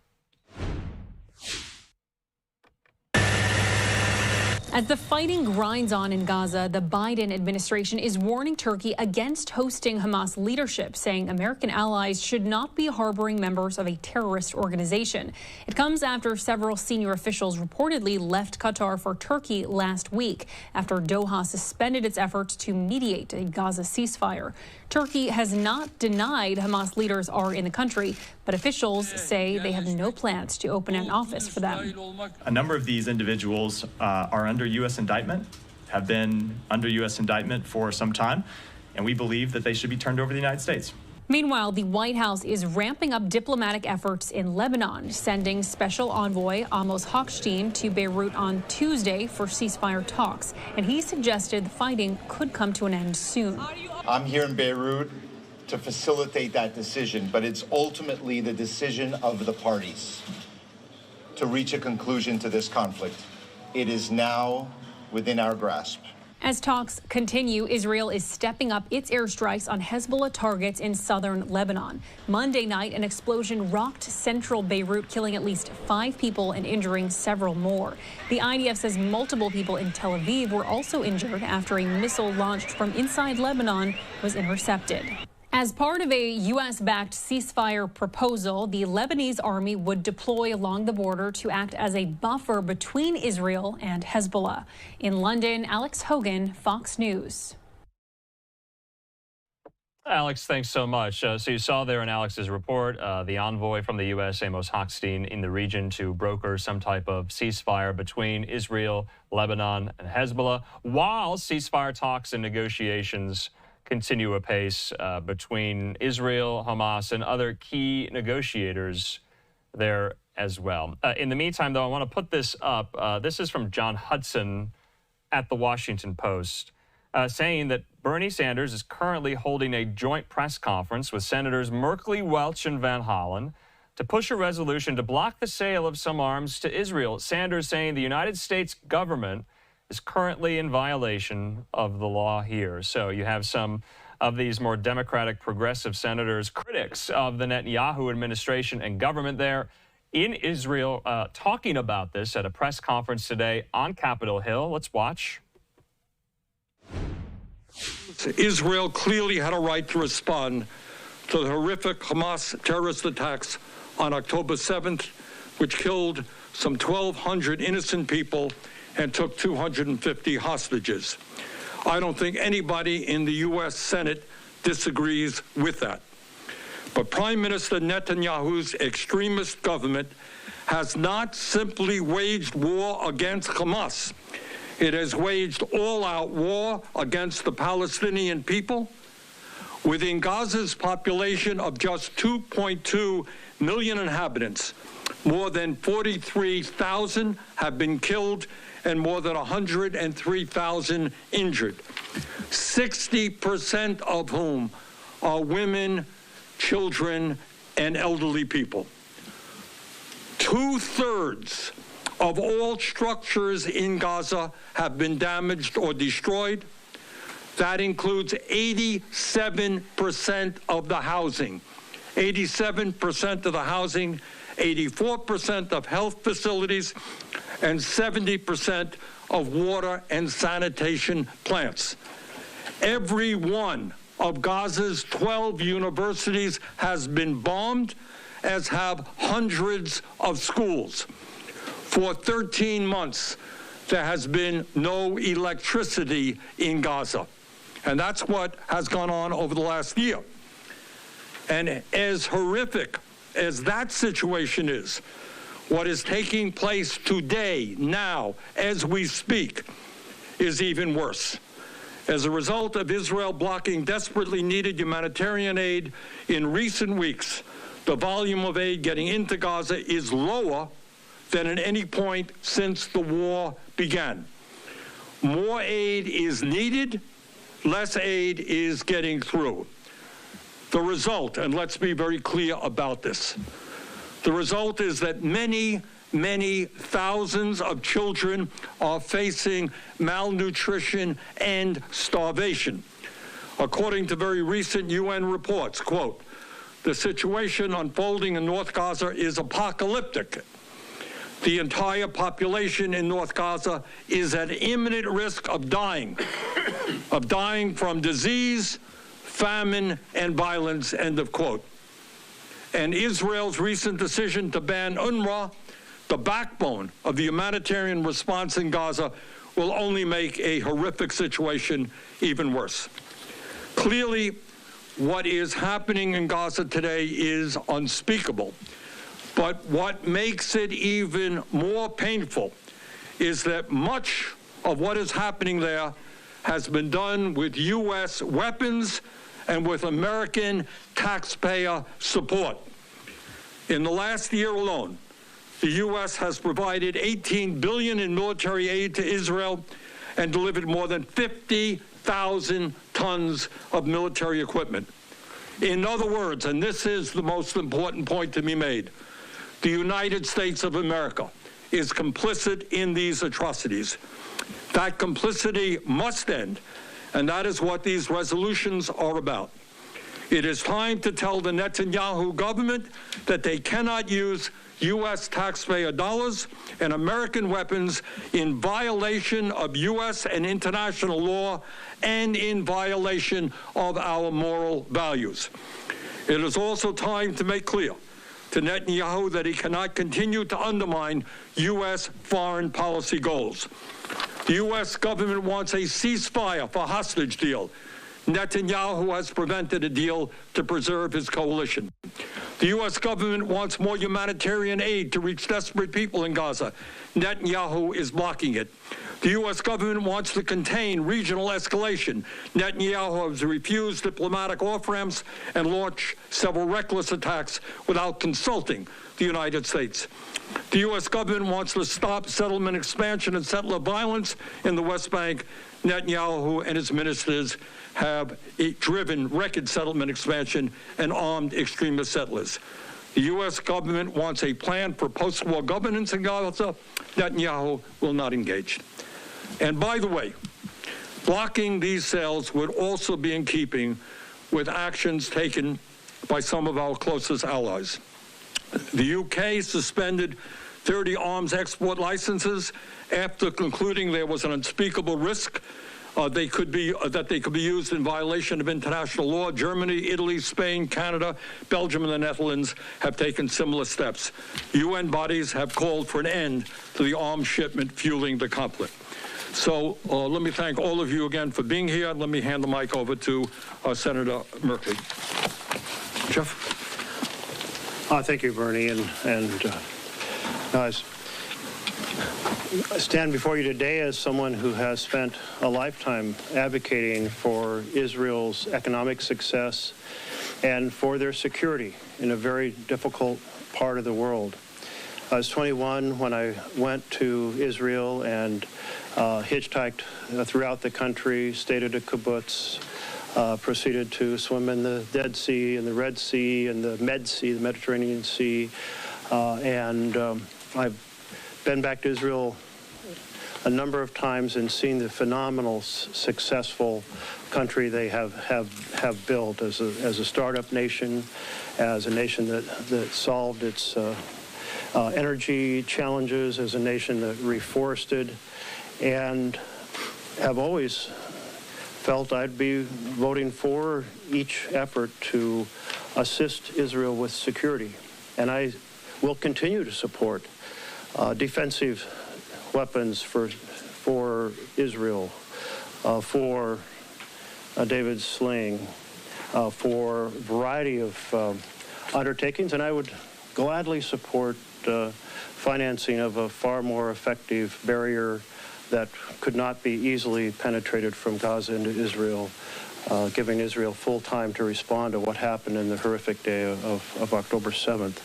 As the fighting grinds on in Gaza, the Biden administration is warning Turkey against hosting Hamas leadership, saying American allies should not be harboring members of a terrorist organization. It comes after several senior officials reportedly left Qatar for Turkey last week after Doha suspended its efforts to mediate a Gaza ceasefire. Turkey has not denied Hamas leaders are in the country, but officials say they have no plans to open an office for them. A number of these individuals are under U.S. indictment, have been under U.S. indictment for some time, and we believe that they should be turned over to the United States. Meanwhile, the White House is ramping up diplomatic efforts in Lebanon, sending Special Envoy Amos Hochstein to Beirut on Tuesday for ceasefire talks, and he suggested the fighting could come to an end soon. I'm here in Beirut to facilitate that decision, but it's ultimately the decision of the parties to reach a conclusion to this conflict. It is now within our grasp. As talks continue, Israel is stepping up its airstrikes on Hezbollah targets in southern Lebanon. Monday night, an explosion rocked central Beirut, killing at least 5 people and injuring several more. The IDF says multiple people in Tel Aviv were also injured after a missile launched from inside Lebanon was intercepted. As part of a U.S.-backed ceasefire proposal, the Lebanese army would deploy along the border to act as a buffer between Israel and Hezbollah. In London, Alex Hogan, Fox News. Alex, thanks so much. So you saw there in Alex's report, the envoy from the U.S., Amos Hochstein, in the region to broker some type of ceasefire between Israel, Lebanon, and Hezbollah, while ceasefire talks and negotiations continue apace between Israel, Hamas, and other key negotiators there as well. In the meantime, though, I want to put this up. This is from John Hudson at the Washington Post, saying that Bernie Sanders is currently holding a joint press conference with Senators Merkley, Welch, and Van Hollen to push a resolution to block the sale of some arms to Israel. Sanders saying the United States government is currently in violation of the law here. So you have some of these more Democratic progressive senators, critics of the Netanyahu administration and government there in Israel, talking about this at a press conference today on Capitol Hill. Let's watch. Israel clearly had a right to respond to the horrific Hamas terrorist attacks on October 7th, which killed some 1,200 innocent people and took 250 hostages. I don't think anybody in the U.S. Senate disagrees with that. But Prime Minister Netanyahu's extremist government has not simply waged war against Hamas. It has waged all-out war against the Palestinian people. Within Gaza's population of just 2.2 million inhabitants, more than 43,000 have been killed and more than 103,000 injured, 60% of whom are women, children, and elderly people. 2/3 of all structures in Gaza have been damaged or destroyed. That includes 87% of the housing. 87% of the housing, 84% of health facilities, and 70% of water and sanitation plants. Every one of Gaza's 12 universities has been bombed, as have hundreds of schools. For 13 months, there has been no electricity in Gaza. And that's what has gone on over the last year. And as horrific as that situation is, what is taking place today, now, as we speak, is even worse. As a result of Israel blocking desperately needed humanitarian aid in recent weeks, the volume of aid getting into Gaza is lower than at any point since the war began. More aid is needed, less aid is getting through. The result, and let's be very clear about this, the result is that many thousands of children are facing malnutrition and starvation. According to very recent UN reports, quote, the situation unfolding in North Gaza is apocalyptic. The entire population in North Gaza is at imminent risk of dying from disease, famine, and violence, end of quote. And Israel's recent decision to ban UNRWA, the backbone of the humanitarian response in Gaza, will only make a horrific situation even worse. Clearly, what is happening in Gaza today is unspeakable. But what makes it even more painful is that much of what is happening there has been done with U.S. weapons and with American taxpayer support. In the last year alone, the U.S. has provided $18 billion in military aid to Israel and delivered more than 50,000 tons of military equipment. In other words, and this is the most important point to be made, the United States of America is complicit in these atrocities. That complicity must end, and that is what these resolutions are about. It is time to tell the Netanyahu government that they cannot use U.S. taxpayer dollars and American weapons in violation of U.S. and international law and in violation of our moral values. It is also time to make clear to Netanyahu that he cannot continue to undermine U.S. foreign policy goals. The U.S. government wants a ceasefire for hostage deal. Netanyahu has prevented a deal to preserve his coalition. The U.S. government wants more humanitarian aid to reach desperate people in Gaza. Netanyahu is blocking it. The U.S. government wants to contain regional escalation. Netanyahu has refused diplomatic off-ramps and launched several reckless attacks without consulting the United States. The U.S. government wants to stop settlement expansion and settler violence in the West Bank. Netanyahu and his ministers have driven record settlement expansion and armed extremist settlers. The U.S. government wants a plan for post-war governance in Gaza. Netanyahu will not engage. And by the way, blocking these sales would also be in keeping with actions taken by some of our closest allies. The UK suspended 30 arms export licenses after concluding there was an unspeakable risk that they could be used in violation of international law. Germany, Italy, Spain, Canada, Belgium, and the Netherlands have taken similar steps. UN bodies have called for an end to the arms shipment fueling the conflict. So let me thank all of you again for being here. Let me hand the mic over to Senator Murphy. Jeff? Thank you, Bernie. I stand before you today as someone who has spent a lifetime advocating for Israel's economic success and for their security in a very difficult part of the world. I was 21 when I went to Israel and hitchhiked throughout the country, stayed at a kibbutz, proceeded to swim in the Dead Sea and the Red Sea and the Med Sea, the Mediterranean Sea, and I've been back to Israel a number of times and seen the phenomenal, successful country they have built as a startup nation, as a nation that solved its energy challenges, as a nation that reforested, and have always felt I'd be voting for each effort to assist Israel with security. And I will continue to support defensive weapons for Israel, for David's sling, for a variety of undertakings, and I would gladly support financing of a far more effective barrier that could not be easily penetrated from Gaza into Israel, giving Israel full time to respond to what happened in the horrific day of October 7th.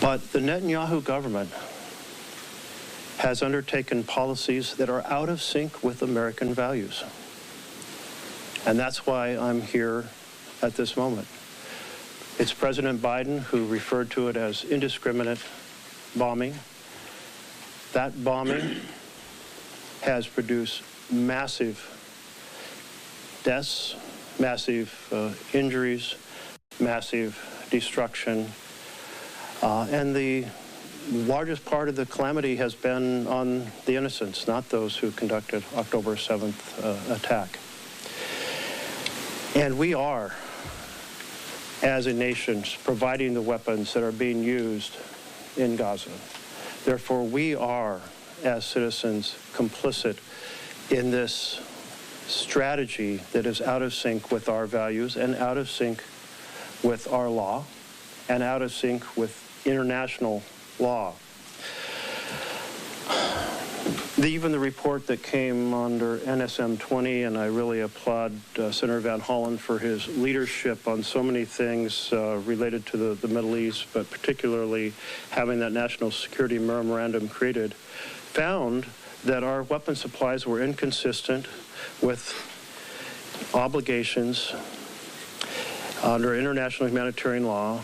But the Netanyahu government has undertaken policies that are out of sync with American values. And that's why I'm here at this moment. It's President Biden who referred to it as indiscriminate bombing. That bombing has produced massive deaths, massive injuries, massive destruction. And the largest part of the calamity has been on the innocents, not those who conducted October 7th attack. And we are, as a nation, providing the weapons that are being used in Gaza. Therefore, we are, as citizens, complicit in this strategy that is out of sync with our values and out of sync with our law and out of sync with international law. Even the report that came under NSM 20, and I really applaud Senator Van Hollen for his leadership on so many things related to the Middle East, but particularly having that national security memorandum created, found that our weapon supplies were inconsistent with obligations under international humanitarian law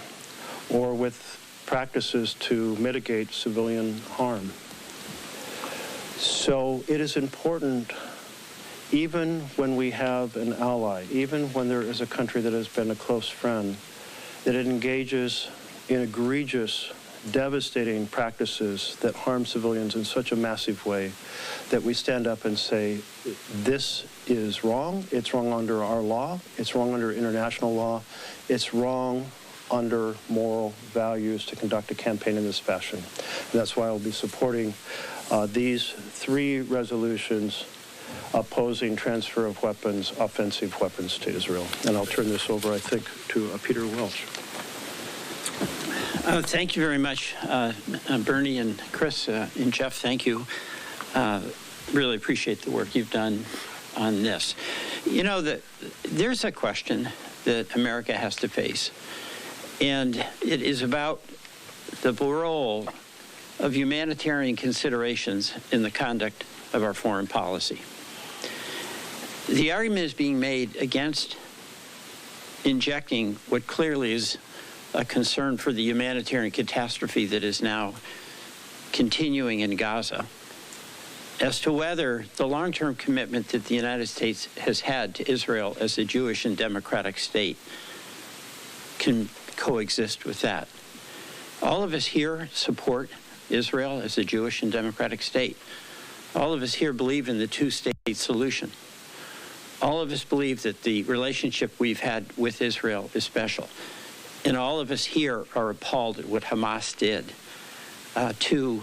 or with practices to mitigate civilian harm. So it is important, even when we have an ally, even when there is a country that has been a close friend, that it engages in egregious, devastating practices that harm civilians in such a massive way, that we stand up and say, this is wrong, it's wrong under our law, it's wrong under international law, it's wrong under moral values to conduct a campaign in this fashion. And that's why I'll be supporting these three resolutions opposing transfer of weapons, offensive weapons to Israel. And I'll turn this over, I think, to Peter Welch. Thank you very much, Bernie and Chris and Jeff. Thank you. Really appreciate the work you've done on this. You know, there's a question that America has to face, and it is about the role of humanitarian considerations in the conduct of our foreign policy. The argument is being made against injecting what clearly is a concern for the humanitarian catastrophe that is now continuing in Gaza, as to whether the long-term commitment that the United States has had to Israel as a Jewish and democratic state can coexist with that. All of us here support Israel as a Jewish and democratic state. All of us here believe in the two-state solution. All of us believe that the relationship we've had with Israel is special. And all of us here are appalled at what Hamas did to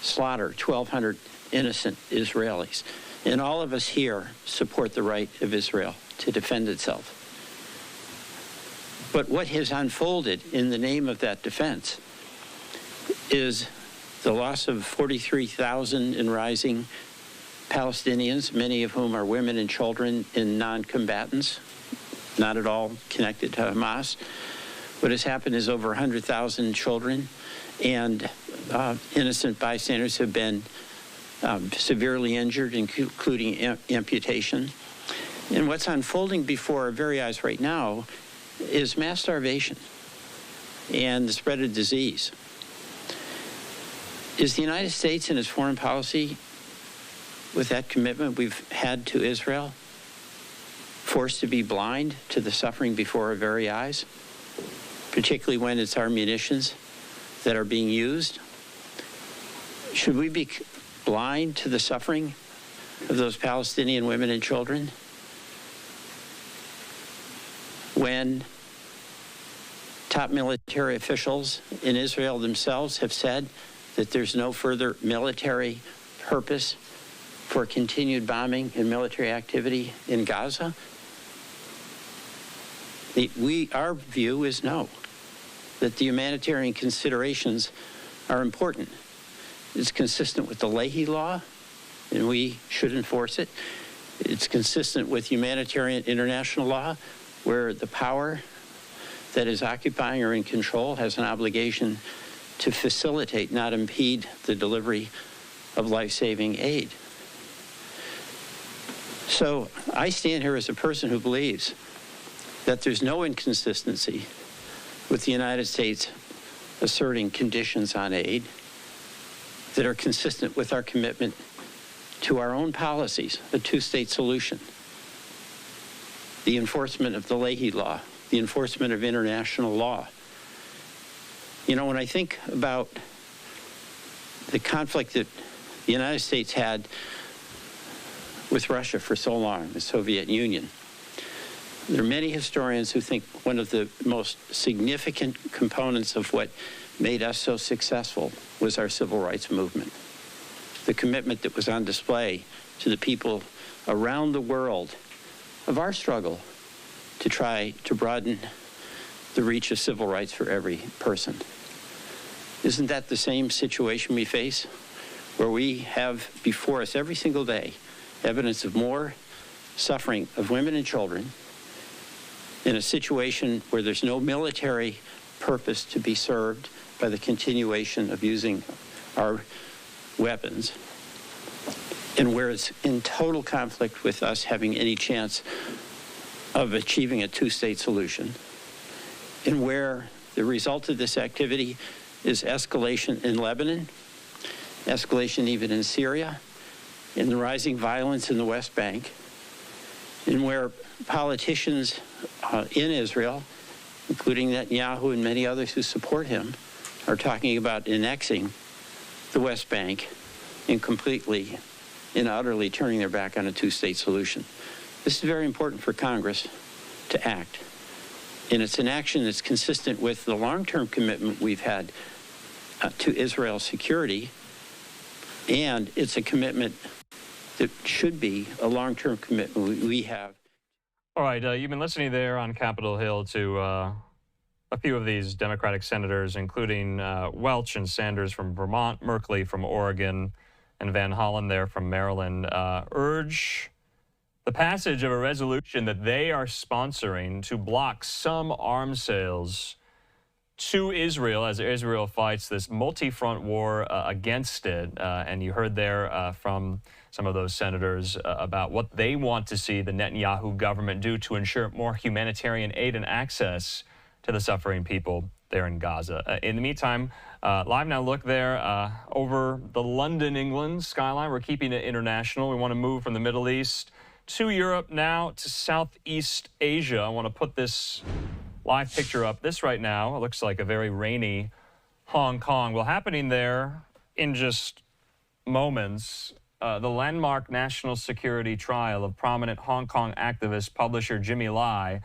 slaughter 1,200 innocent Israelis. And all of us here support the right of Israel to defend itself. But what has unfolded in the name of that defense is the loss of 43,000 and rising Palestinians, many of whom are women and children and non-combatants, not at all connected to Hamas. What has happened is over 100,000 children and innocent bystanders have been severely injured, including amputation. And what's unfolding before our very eyes right now is mass starvation and the spread of disease. Is the United States in its foreign policy, with that commitment we've had to Israel, forced to be blind to the suffering before our very eyes, particularly when it's our munitions that are being used? Should we be blind to the suffering of those Palestinian women and children when top military officials in Israel themselves have said that there's no further military purpose for continued bombing and military activity in Gaza? Our view is no, that the humanitarian considerations are important. It's consistent with the Leahy Law, and we should enforce it. It's consistent with humanitarian international law, where the power that is occupying or in control has an obligation to facilitate, not impede, the delivery of life-saving aid. So I stand here as a person who believes that there's no inconsistency with the United States asserting conditions on aid that are consistent with our commitment to our own policies, a two-state solution, the enforcement of the Leahy Law, the enforcement of international law. You know, when I think about the conflict that the United States had with Russia for so long, the Soviet Union, there are many historians who think one of the most significant components of what made us so successful was our civil rights movement. The commitment that was on display to the people around the world of our struggle to try to broaden the reach of civil rights for every person. Isn't that the same situation we face, where we have before us every single day evidence of more suffering of women and children in a situation where there's no military purpose to be served by the continuation of using our weapons, and where it's in total conflict with us having any chance of achieving a two-state solution, and where the result of this activity is escalation in Lebanon, escalation even in Syria, in the rising violence in the West Bank, and where politicians in Israel, including Netanyahu and many others who support him, are talking about annexing the West Bank and completely and utterly turning their back on a two-state solution. This is very important for Congress to act. And it's an action that's consistent with the long-term commitment we've had to Israel's security, and it's a commitment that should be a long-term commitment we have. All right, you've been listening there on Capitol Hill to a few of these Democratic senators, including Welch and Sanders from Vermont, Merkley from Oregon, and Van Hollen there from Maryland, urge the passage of a resolution that they are sponsoring to block some arms sales to Israel as Israel fights this multi-front war against it. And you heard there from some of those senators about what they want to see the Netanyahu government do to ensure more humanitarian aid and access to the suffering people there in Gaza. In the meantime, live now look there over the London, England skyline. We're keeping it international. We want to move from the Middle East to Europe now to Southeast Asia. I want to put this live picture up. This right now, it looks like a very rainy Hong Kong. Well, happening there in just moments, the landmark national security trial of prominent Hong Kong activist publisher Jimmy Lai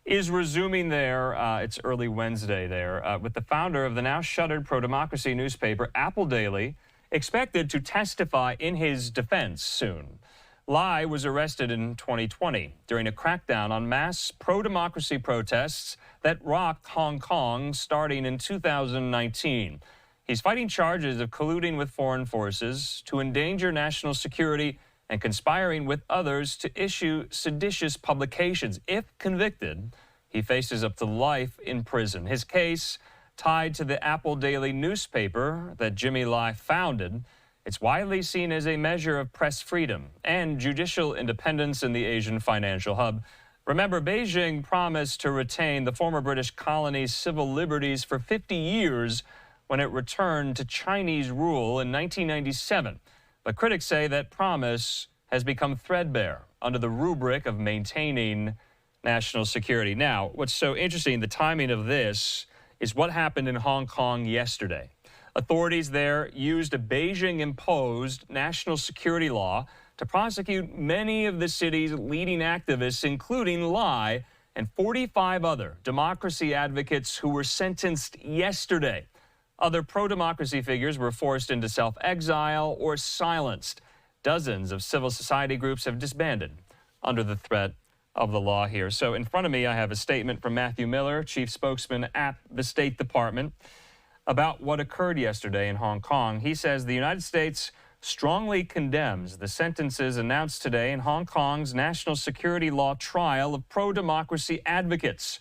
is resuming there. It's early Wednesday there with the founder of the now shuttered pro-democracy newspaper Apple Daily expected to testify in his defense soon. Lai was arrested in 2020 during a crackdown on mass pro-democracy protests that rocked Hong Kong starting in 2019. He's fighting charges of colluding with foreign forces to endanger national security and conspiring with others to issue seditious publications. If convicted, he faces up to life in prison. His case tied to the Apple Daily newspaper that Jimmy Lai founded. It's widely seen as a measure of press freedom and judicial independence in the Asian financial hub. Remember, Beijing promised to retain the former British colony's civil liberties for 50 years when it returned to Chinese rule in 1997. But critics say that promise has become threadbare under the rubric of maintaining national security. Now, what's so interesting, the timing of this is what happened in Hong Kong yesterday. Authorities there used a Beijing-imposed national security law to prosecute many of the city's leading activists, including Lai and 45 other democracy advocates who were sentenced yesterday. Other pro-democracy figures were forced into self-exile or silenced. Dozens of civil society groups have disbanded under the threat of the law here. So in front of me, I have a statement from Matthew Miller, chief spokesman at the State Department, about what occurred yesterday in Hong Kong. He says the United States strongly condemns the sentences announced today in Hong Kong's national security law trial of pro-democracy advocates,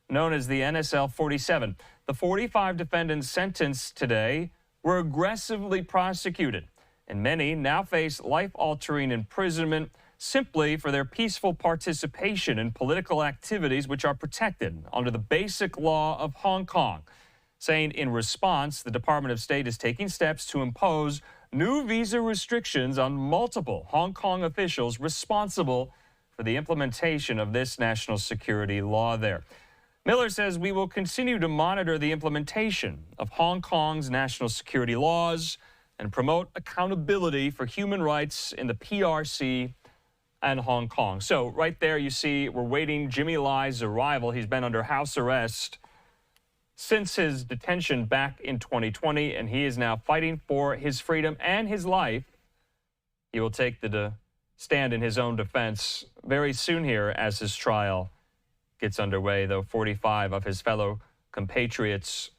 known as the NSL 47. The 45 defendants sentenced today were aggressively prosecuted, and many now face life-altering imprisonment simply for their peaceful participation in political activities which are protected under the basic law of Hong Kong, saying in response, the Department of State is taking steps to impose new visa restrictions on multiple Hong Kong officials responsible for the implementation of this national security law there. Miller says we will continue to monitor the implementation of Hong Kong's national security laws and promote accountability for human rights in the PRC and Hong Kong. So right there you see we're waiting Jimmy Lai's arrival. He's been under house arrest since his detention back in 2020, and he is now fighting for his freedom and his life. He will take the stand in his own defense very soon here as his trial gets underway, though 45 of his fellow compatriots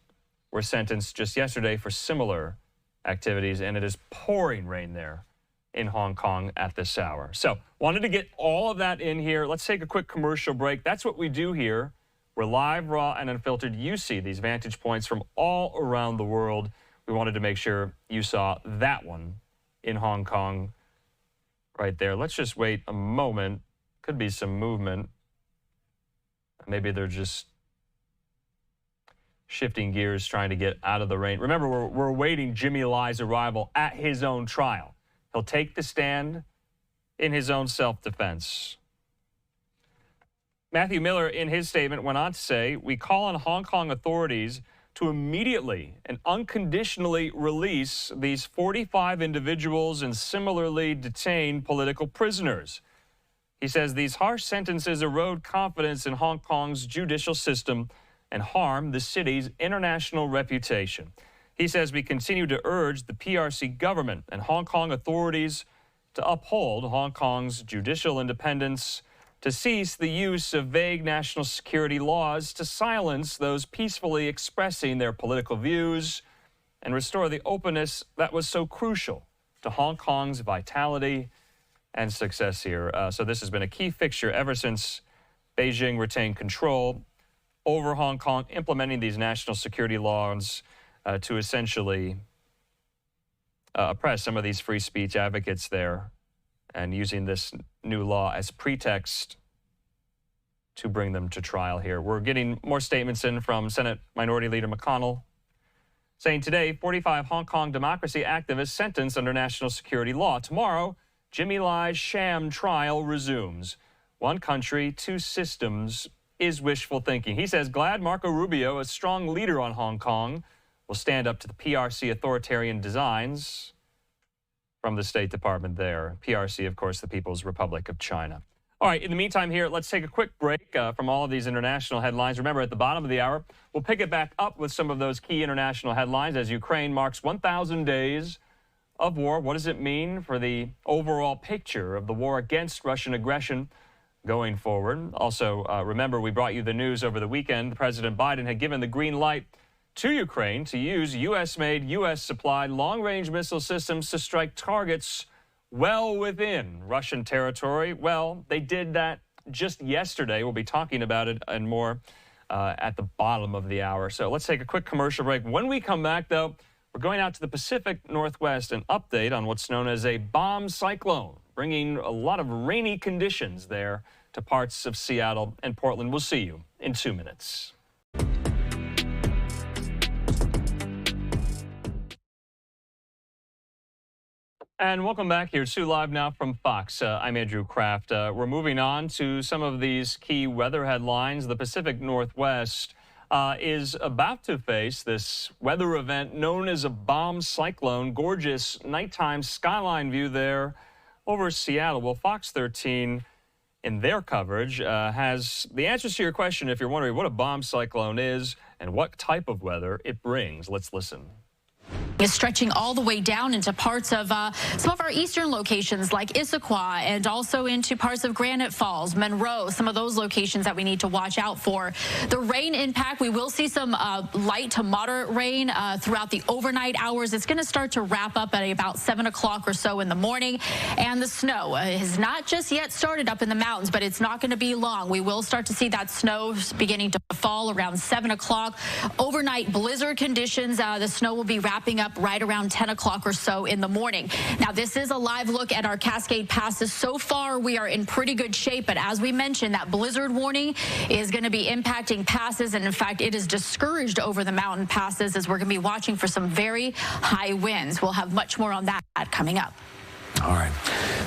were sentenced just yesterday for similar activities, and it is pouring rain there in Hong Kong at this hour. So wanted to get all of that in here. Let's take a quick commercial break. That's what we do here. We're live, raw, and unfiltered. You see these vantage points from all around the world. We wanted to make sure you saw that one in Hong Kong right there. Let's just wait a moment. Could be some movement. Maybe they're just shifting gears, trying to get out of the rain. Remember, we're awaiting Jimmy Lai's arrival at his own trial. He'll take the stand in his own self-defense. Matthew Miller, in his statement, went on to say, we call on Hong Kong authorities to immediately and unconditionally release these 45 individuals and similarly detained political prisoners. He says these harsh sentences erode confidence in Hong Kong's judicial system and harm the city's international reputation. He says we continue to urge the PRC government and Hong Kong authorities to uphold Hong Kong's judicial independence, to cease the use of vague national security laws to silence those peacefully expressing their political views, and restore the openness that was so crucial to Hong Kong's vitality and success here. So this has been a key fixture ever since Beijing retained control over Hong Kong, implementing these national security laws to essentially oppress some of these free speech advocates there, and using this new law as pretext to bring them to trial here. We're getting more statements in from Senate Minority Leader McConnell, saying today 45 Hong Kong democracy activists sentenced under national security law. Tomorrow, Jimmy Lai's sham trial resumes. One country, two systems is wishful thinking. He says glad Marco Rubio, a strong leader on Hong Kong, will stand up to the PRC authoritarian designs from the State Department there. PRC, of course, the People's Republic of China. All right, in the meantime here, let's take a quick break from all of these international headlines. Remember, at the bottom of the hour, we'll pick it back up with some of those key international headlines as Ukraine marks 1,000 days of war. What does it mean for the overall picture of the war against Russian aggression going forward? Also, remember, we brought you the news over the weekend. President Biden had given the green light to Ukraine to use U.S.-made, U.S.-supplied long-range missile systems to strike targets well within Russian territory. Well, they did that just yesterday. We'll be talking about it and more at the bottom of the hour. So let's take a quick commercial break. When we come back, though, we're going out to the Pacific Northwest, an update on what's known as a bomb cyclone, bringing a lot of rainy conditions there to parts of Seattle and Portland. We'll see you in 2 minutes. And welcome back here to Live Now from Fox. I'm Andrew Kraft. We're moving on to some of these key weather headlines. The Pacific Northwest is about to face this weather event known as a bomb cyclone. Gorgeous nighttime skyline view there over Seattle. Well, Fox 13 in their coverage has the answers to your question if you're wondering what a bomb cyclone is and what type of weather it brings. Let's listen. Is stretching all the way down into parts of some of our eastern locations like Issaquah and also into parts of Granite Falls, Monroe, some of those locations that we need to watch out for. The rain impact, we will see some light to moderate rain throughout the overnight hours. It's going to start to wrap up at about 7 o'clock or so in the morning. And the snow has not just yet started up in the mountains, but it's not going to be long. We will start to see that snow beginning to fall around 7 o'clock. Overnight blizzard conditions, the snow will be wrapping up right around 10 o'clock or so in the morning. Now, this is a live look at our Cascade passes. So far, we are in pretty good shape, but as we mentioned, that blizzard warning is going to be impacting passes, and in fact, it is discouraged over the mountain passes as we're going to be watching for some very high winds. We'll have much more on that coming up. All right.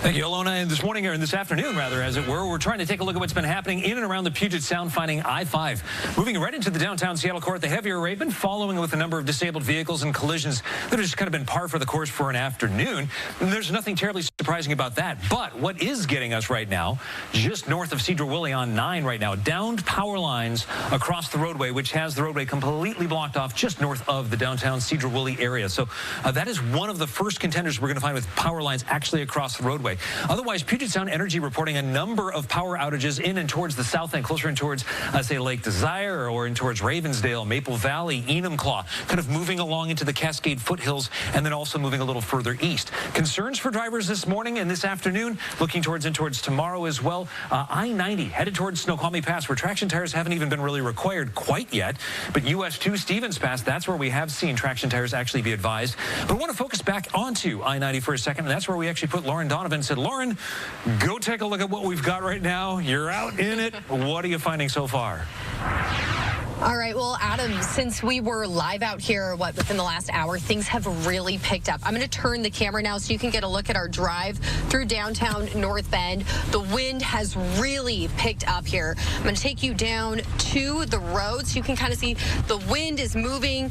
Thank you, Alona. And this morning, or this afternoon, rather, as it were, we're trying to take a look at what's been happening in and around the Puget Sound, finding I-5. Moving right into the downtown Seattle core, the heavier rain been following with a number of disabled vehicles and collisions that have just kind of been par for the course for an afternoon. And there's nothing terribly surprising about that. But what is getting us right now, just north of Cedar-Woolley on 9 right now, downed power lines across the roadway, which has the roadway completely blocked off just north of the downtown Cedar-Woolley area. So that is one of the first contenders we're going to find with power lines actually across the roadway. Otherwise, Puget Sound Energy reporting a number of power outages in and towards the south end, closer in towards, say, Lake Desire or in towards Ravensdale, Maple Valley, Enumclaw, kind of moving along into the Cascade foothills and then also moving a little further east. Concerns for drivers this morning and this afternoon, looking towards and towards tomorrow as well. I-90 headed towards Snoqualmie Pass, where traction tires haven't even been really required quite yet. But US 2 Stevens Pass, that's where we have seen traction tires actually be advised. But I want to focus back onto I-90 for a second, and that's where we actually put Lauren Donovan. Said, Lauren, go take a look at what we've got right now. You're out in it. What are you finding so far? All right, well, Adam, since we were live out here, within the last hour, things have really picked up. I'm going to turn the camera now so you can get a look at our drive through downtown North Bend. The wind has really picked up here. I'm going to take you down to the road so you can kind of see the wind is moving,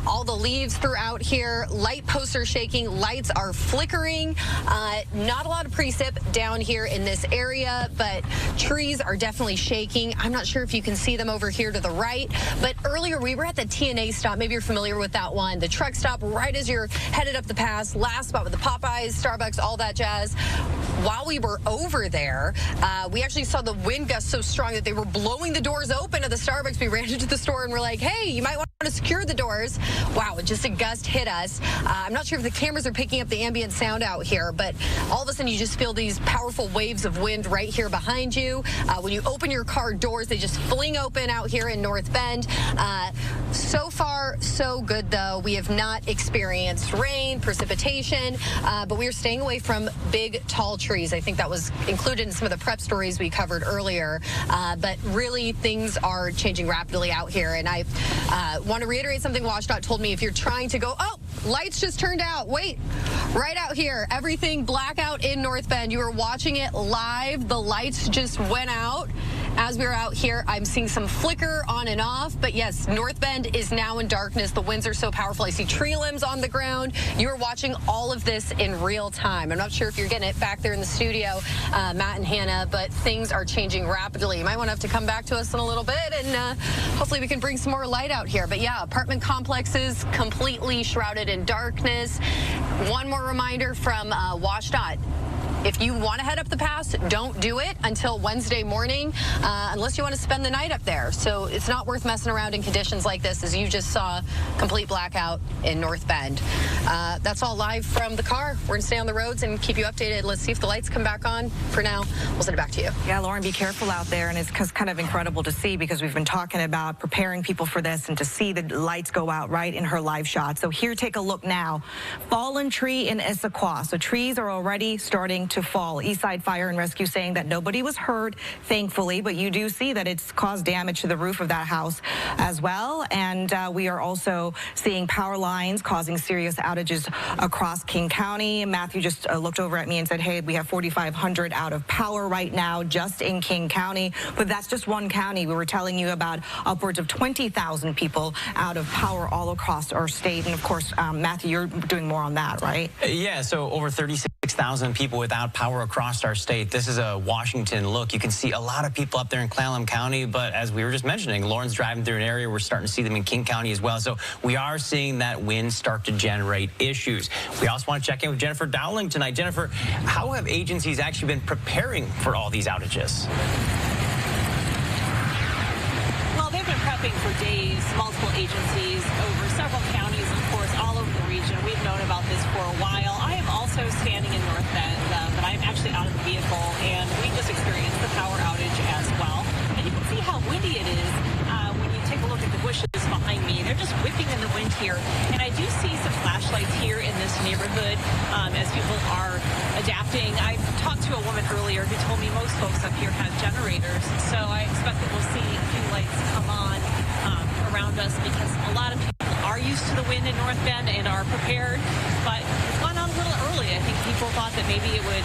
all the leaves throughout here. Light posts are shaking, lights are flickering. Not a lot of precip down here in this area, but trees are definitely shaking. I'm not sure if you can see them over here to the right. But earlier we were at the TNA stop. Maybe you're familiar with that one. The truck stop right as you're headed up the pass. Last spot with the Popeyes, Starbucks, all that jazz. While we were over there, we actually saw the wind gust so strong that they were blowing the doors open of the Starbucks. We ran into the store and we're like, hey, you might want to secure the doors. Wow, just a gust hit us. I'm not sure if the cameras are picking up the ambient sound out here, but all of a sudden you just feel these powerful waves of wind right here behind you. When you open your car doors, they just fling open out here in North Bend. So far, so good, though. We have not experienced rain, precipitation, but we are staying away from big, tall trees. I think that was included in some of the prep stories we covered earlier. But really, things are changing rapidly out here. And I want to reiterate something WashDOT told me. If you're trying to go, oh, lights just turned out. Wait, right out here, everything blackout in North Bend. You were watching it live. The lights just went out As we're out here, I'm seeing some flicker on and off, but yes, North Bend is now in darkness. The winds are so powerful. I see tree limbs on the ground. You're watching all of this in real time. I'm not sure if you're getting it back there in the studio, Matt and Hannah, but things are changing rapidly. You might want to have to come back to us in a little bit, and hopefully we can bring some more light out here. But yeah, apartment complexes completely shrouded in darkness. One more reminder from WashDOT. If you want to head up the pass, don't do it until Wednesday morning unless you want to spend the night up there. So it's not worth messing around in conditions like this, as you just saw, complete blackout in North Bend. That's all live from the car. We're going to stay on the roads and keep you updated. Let's see if the lights come back on. For now, we'll send it back to you. Yeah, Lauren, be careful out there. And it's kind of incredible to see, because we've been talking about preparing people for this, and to see the lights go out right in her live shot. So here, take a look now. Fallen tree in Issaquah. So trees are already starting to fall. Eastside Fire and Rescue saying that nobody was hurt, thankfully, but you do see that it's caused damage to the roof of that house as well. And we are also seeing power lines causing serious outages across King County. Matthew just looked over at me and said, hey, we have 4,500 out of power right now just in King County. But that's just one county. We were telling you about upwards of 20,000 people out of power all across our state. And of course, Matthew, you're doing more on that, right? Yeah, so over 36,000 people without power across our state. This is a Washington look. You can see a lot of people up there in Clallam County, but as we were just mentioning, Lauren's driving through an area, we're starting to see them in King County as well. So we are seeing that wind start to generate issues. We also want to check in with Jennifer Dowling tonight. Jennifer, how have agencies actually been preparing for all these outages? Well, they've been prepping for days, multiple agencies over several counties, of course, all over the region. We've known about this for a while. I am also standing in North Bend, but I'm actually out of the vehicle, and we just experienced the power outage as well. And you can see how windy it is when you take a look at the bushes behind me. They're just whipping in the wind here. And I do see some flashlights here in this neighborhood as people are adapting. I talked to a woman earlier who told me most folks up here have generators. So I expect that we'll see a few lights come on around us, because a lot of people are used to the wind in North Bend and are prepared. But it's gone out a little early. I think people thought that maybe it would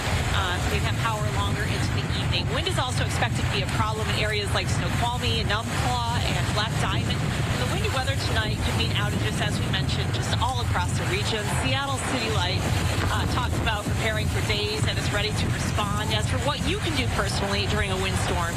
they'd have power longer into the evening. Wind is also expected to be a problem in areas like Snoqualmie, Enumclaw, and Black Diamond. The windy weather tonight could mean outages, as we mentioned, just all across the region. Seattle City Light talks about preparing for days and is ready to respond. As for what you can do personally during a windstorm,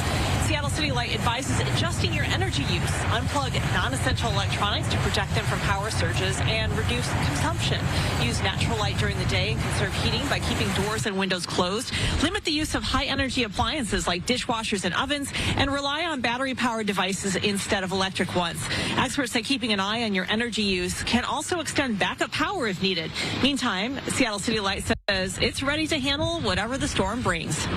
Seattle City Light advises adjusting your energy use. Unplug non-essential electronics to protect them from power surges and reduce consumption. Use natural light during the day and conserve heating by keeping doors and windows closed. Limit the use of high-energy appliances like dishwashers and ovens, and rely on battery-powered devices instead of electric ones. Experts say keeping an eye on your energy use can also extend backup power if needed. Meantime, Seattle City Light says it's ready to handle whatever the storm brings.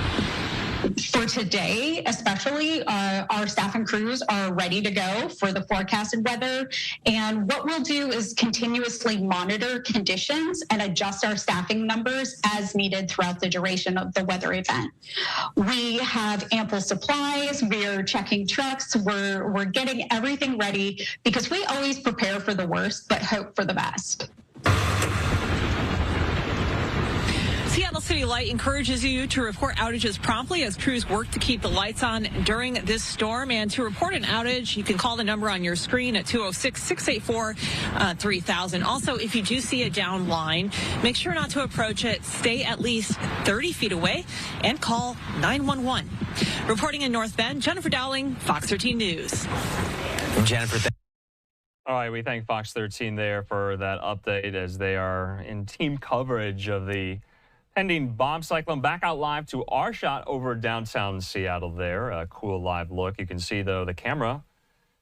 For today, especially, our staff and crews are ready to go for the forecasted weather. And what we'll do is continuously monitor conditions and adjust our staffing numbers as needed throughout the duration of the weather event. We have ample supplies. We're checking trucks. We're getting everything ready, because we always prepare for the worst, but hope for the best. Seattle City Light encourages you to report outages promptly as crews work to keep the lights on during this storm. And to report an outage, you can call the number on your screen at 206-684-3000. Also, if you do see a down line, make sure not to approach it. Stay at least 30 feet away and call 911. Reporting in North Bend, Jennifer Dowling, Fox 13 News. Jennifer, all right, we thank Fox 13 there for that update as they are in team coverage of the pending bomb cyclone. Back out live to our shot over downtown Seattle there. A cool live look. You can see, though, the camera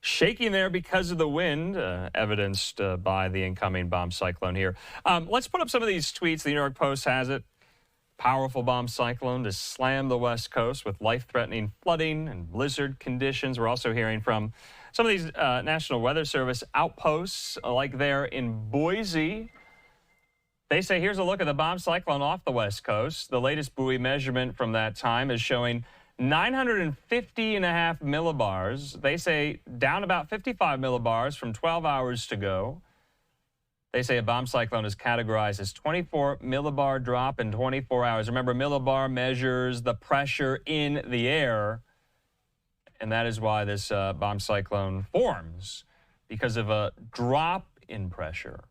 shaking there because of the wind, evidenced by the incoming bomb cyclone here. Let's put up some of these tweets. The New York Post has it. Powerful bomb cyclone to slam the West Coast with life-threatening flooding and blizzard conditions. We're also hearing from some of these National Weather Service outposts, like there in Boise. They say, here's a look at the bomb cyclone off the West Coast. The latest buoy measurement from that time is showing 950.5 millibars. They say down about 55 millibars from 12 hours to go. They say a bomb cyclone is categorized as 24 millibar drop in 24 hours. Remember, millibar measures the pressure in the air. And that is why this bomb cyclone forms, because of a drop in pressure.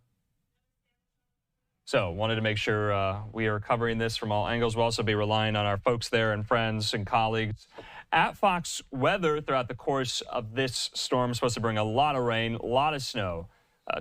So wanted to make sure we are covering this from all angles. We'll also be relying on our folks there and friends and colleagues at Fox Weather throughout the course of this storm. Supposed to bring a lot of rain, a lot of snow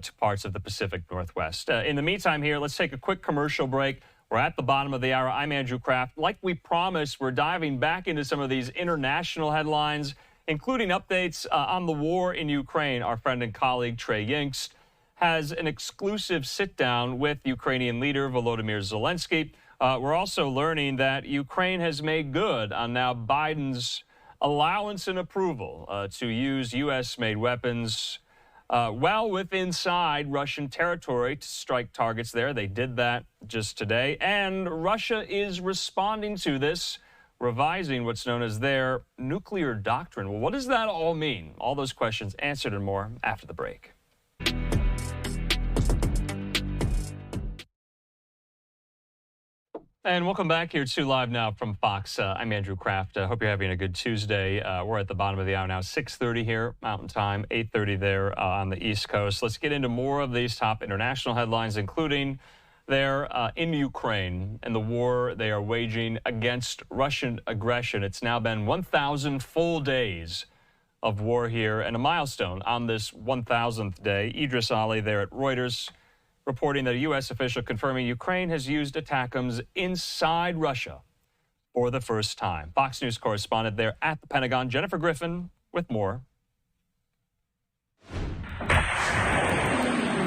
to parts of the Pacific Northwest. In the meantime here, let's take a quick commercial break. We're at the bottom of the hour. I'm Andrew Kraft. Like we promised, we're diving back into some of these international headlines, including updates on the war in Ukraine. Our friend and colleague Trey Yingst has an exclusive sit-down with Ukrainian leader Volodymyr Zelenskyy. We're also learning that Ukraine has made good on now Biden's allowance and approval to use U.S.-made weapons well inside Russian territory to strike targets there. They did that just today. And Russia is responding to this, revising what's known as their nuclear doctrine. Well, what does that all mean? All those questions answered and more after the break. And welcome back here to Live Now from Fox. I'm Andrew Kraft. Hope you're having a good Tuesday. We're at the bottom of the hour now, 6:30 here, Mountain Time, 8:30 there on the East Coast. Let's get into more of these top international headlines, including there in Ukraine and the war they are waging against Russian aggression. It's now been 1,000 full days of war here, and a milestone on this 1,000th day. Idris Ali there at Reuters, reporting that a U.S. official confirming Ukraine has used ATACMS inside Russia for the first time. Fox News correspondent there at the Pentagon, Jennifer Griffin, with more.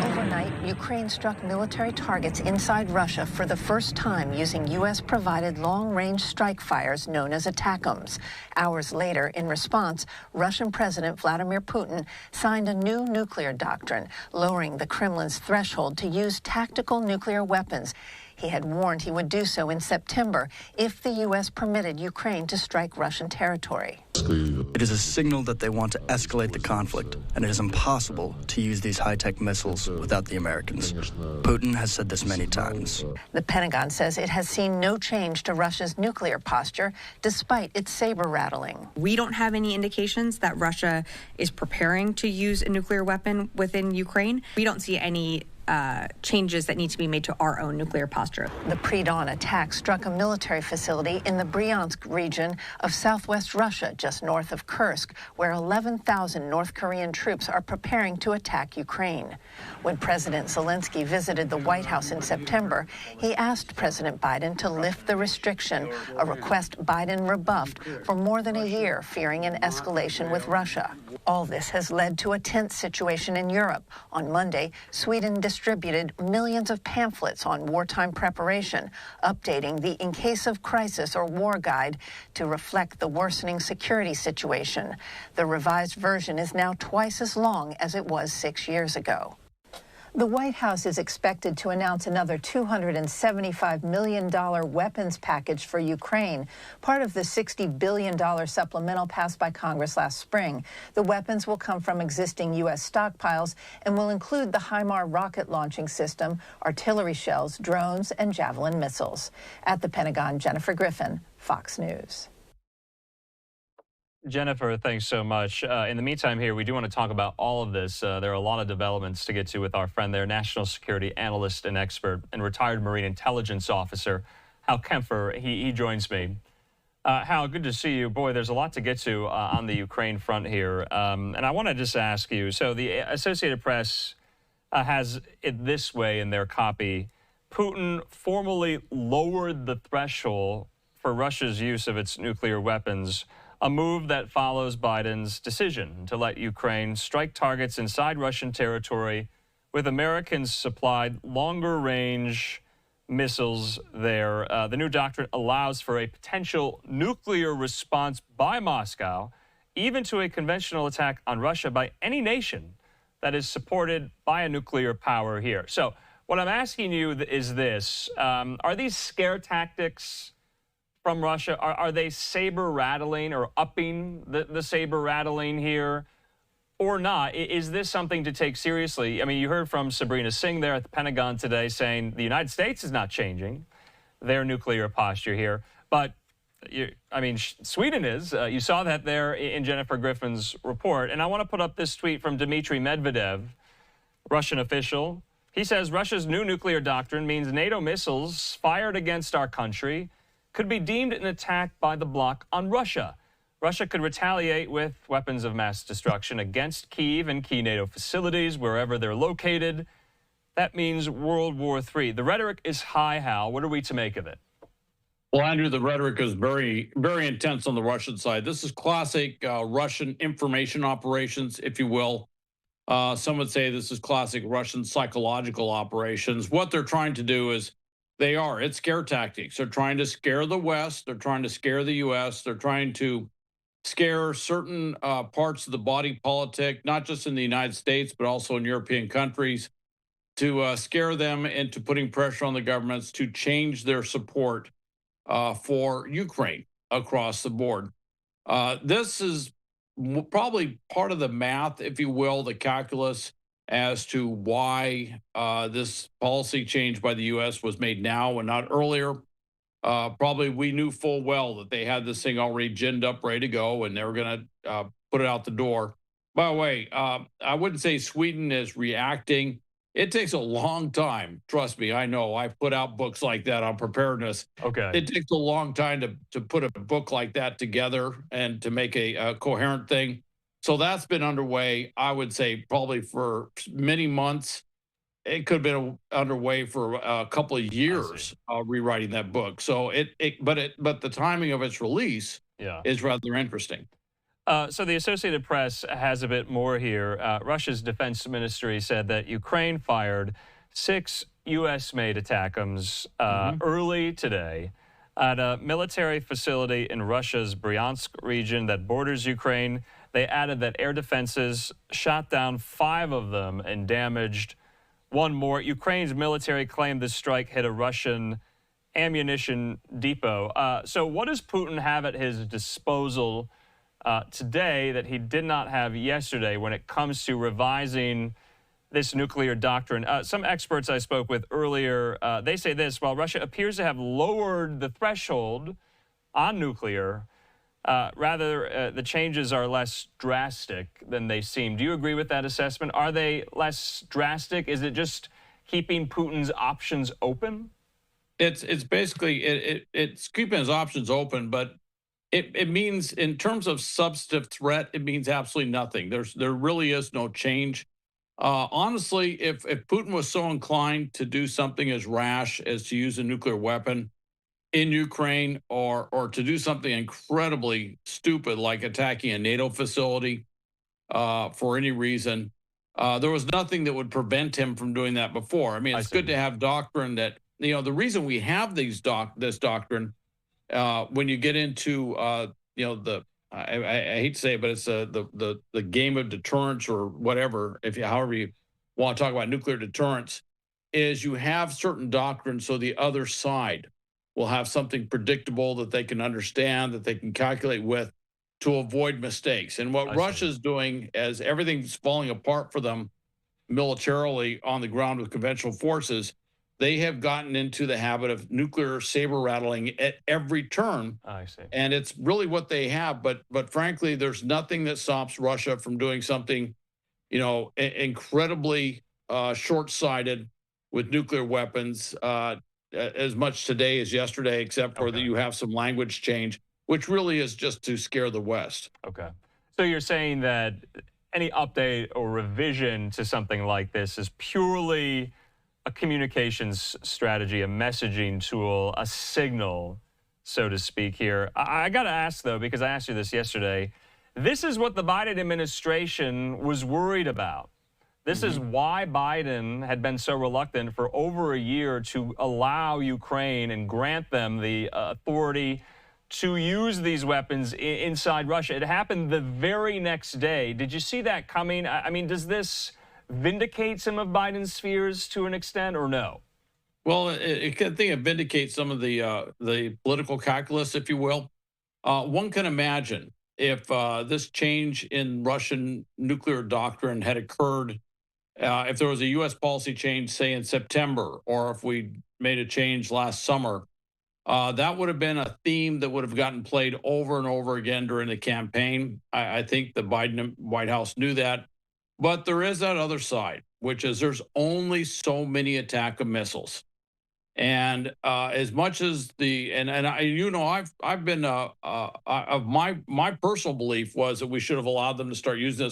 Overnight, Ukraine struck military targets inside Russia for the first time using U.S.-provided long-range strike fires known as ATACMS. Hours later, in response, Russian President Vladimir Putin signed a new nuclear doctrine, lowering the Kremlin's threshold to use tactical nuclear weapons. He had warned he would do so in September if the U.S. permitted Ukraine to strike Russian territory. It is a signal that they want to escalate the conflict, and it is impossible to use these high-tech missiles without the Americans. Putin has said this many times. The Pentagon says it has seen no change to Russia's nuclear posture, despite its saber rattling. We don't have any indications that Russia is preparing to use a nuclear weapon within Ukraine. We don't see any changes that need to be made to our own nuclear posture. The pre-dawn attack struck a military facility in the Bryansk region of southwest Russia, just north of Kursk, where 11,000 North Korean troops are preparing to attack Ukraine. When President Zelenskyy visited the White House in September, he asked President Biden to lift the restriction, a request Biden rebuffed for more than a year, fearing an escalation with Russia. All this has led to a tense situation in Europe. On Monday, Sweden distributed millions of pamphlets on wartime preparation, updating the In Case of Crisis or War Guide to reflect the worsening security situation. The revised version is now twice as long as it was 6 years ago. The White House is expected to announce another $275 million weapons package for Ukraine, part of the $60 billion supplemental passed by Congress last spring. The weapons will come from existing U.S. stockpiles and will include the HIMARS rocket launching system, artillery shells, drones, and Javelin missiles. At the Pentagon, Jennifer Griffin, Fox News. Jennifer, thanks so much. In the meantime here, we do want to talk about all of this. There are a lot of developments to get to with our friend there, national security analyst and expert and retired Marine intelligence officer, Hal Kempfer. He joins me. Hal, good to see you. Boy, there's a lot to get to on the Ukraine front here. And I want to just ask you, so the Associated Press has it this way in their copy. Putin formally lowered the threshold for Russia's use of its nuclear weapons, a move that follows Biden's decision to let Ukraine strike targets inside Russian territory with American-supplied longer-range missiles there. The new doctrine allows for a potential nuclear response by Moscow, even to a conventional attack on Russia by any nation that is supported by a nuclear power here. So what I'm asking you is this. Are these scare tactics from Russia, are they saber-rattling or upping the saber-rattling here or not? Is this something to take seriously? I mean, you heard from Sabrina Singh there at the Pentagon today saying the United States is not changing their nuclear posture here. But Sweden is. You saw that there in Jennifer Griffin's report. And I want to put up this tweet from Dmitry Medvedev, Russian official. He says Russia's new nuclear doctrine means NATO missiles fired against our country could be deemed an attack by the bloc on Russia. Russia could retaliate with weapons of mass destruction against Kyiv and key NATO facilities wherever they're located. That means World War III. The rhetoric is high, Hal. What are we to make of it? Well, Andrew, the rhetoric is very, very intense on the Russian side. This is classic Russian information operations, if you will. Some would say this is classic Russian psychological operations. What they're trying to do is it's scare tactics. They're trying to scare the West. They're trying to scare the U.S. They're trying to scare certain parts of the body politic, not just in the United States, but also in European countries, to scare them into putting pressure on the governments to change their support for Ukraine across the board. This is probably part of the math, if you will, the calculus as to why this policy change by the U.S. was made now and not earlier. Probably we knew full well that they had this thing already ginned up, ready to go, and they were going to put it out the door. By the way, I wouldn't say Sweden is reacting. It takes a long time. Trust me, I know. I've put out books like that on preparedness. Okay. It takes a long time to put a book like that together and to make a coherent thing. So that's been underway, I would say, probably for many months. It could have been underway for a couple of years, rewriting that book. So but the timing of its release is rather interesting. So the Associated Press has a bit more here. Russia's defense ministry said that Ukraine fired 6 U.S.-made ATACMS early today at a military facility in Russia's Bryansk region that borders Ukraine. They added that air defenses shot down 5 of them and damaged 1 more. Ukraine's military claimed this strike hit a Russian ammunition depot. So what does Putin have at his disposal today that he did not have yesterday when it comes to revising this nuclear doctrine? Some experts I spoke with earlier, they say this: while Russia appears to have lowered the threshold on nuclear, the changes are less drastic than they seem. Do you agree with that assessment? Are they less drastic? Is it just keeping Putin's options open? It's basically it's keeping his options open, but it means, in terms of substantive threat, it means absolutely nothing. There really is no change. Honestly, if Putin was so inclined to do something as rash as to use a nuclear weapon in Ukraine, or to do something incredibly stupid like attacking a NATO facility for any reason, there was nothing that would prevent him from doing that before. I mean, it's good to have doctrine that, the reason we have this doctrine, when you get into, I hate to say it, but it's the game of deterrence or whatever, however you want to talk about nuclear deterrence, is you have certain doctrines so the other side will have something predictable that they can understand, that they can calculate with, to avoid mistakes. And what Russia's doing, as everything's falling apart for them militarily on the ground with conventional forces, they have gotten into the habit of nuclear saber rattling at every turn. I see. And it's really what they have. But frankly, there's nothing that stops Russia from doing something, incredibly short-sighted with nuclear weapons, as much today as yesterday, except for that you have some language change, which really is just to scare the West. Okay. So you're saying that any update or revision to something like this is purely a communications strategy, a messaging tool, a signal, so to speak here. I got to ask, though, because I asked you this yesterday, this is what the Biden administration was worried about. This is why Biden had been so reluctant for over a year to allow Ukraine and grant them the authority to use these weapons inside Russia. It happened the very next day. Did you see that coming? I mean, does this vindicate some of Biden's fears to an extent, or no? Well, I think it vindicates some of the political calculus, if you will. One can imagine if this change in Russian nuclear doctrine had occurred, if there was a U.S. policy change, say in September, or if we made a change last summer, That would have been a theme that would have gotten played over and over again during the campaign. I think the Biden White House knew that. But there is that other side, which is there's only so many attack of missiles. And as much as I've been of my personal belief was that we should have allowed them to start using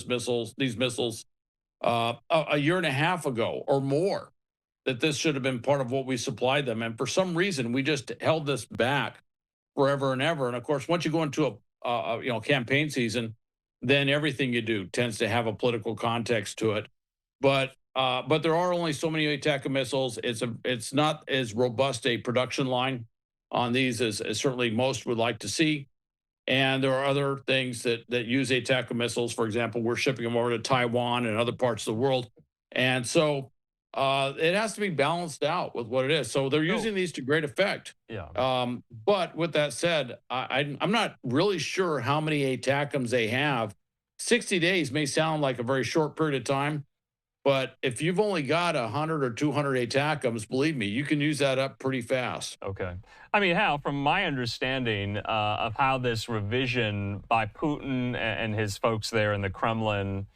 these missiles a year and a half ago or more, that this should have been part of what we supplied them. And for some reason, we just held this back forever and ever. And of course, once you go into a campaign season, then everything you do tends to have a political context to it. But there are only so many attack missiles. It's not as robust a production line on these as certainly most would like to see. And there are other things that use attack missiles. For example, we're shipping them over to Taiwan and other parts of the world. And so it has to be balanced out with what it is. So they're using these to great effect. Yeah. But with that said, I'm not really sure how many ATACMs they have. 60 days may sound like a very short period of time, but if you've only got 100 or 200 ATACMs, believe me, you can use that up pretty fast. Okay. I mean, Hal, from my understanding of how this revision by Putin and his folks there in the Kremlin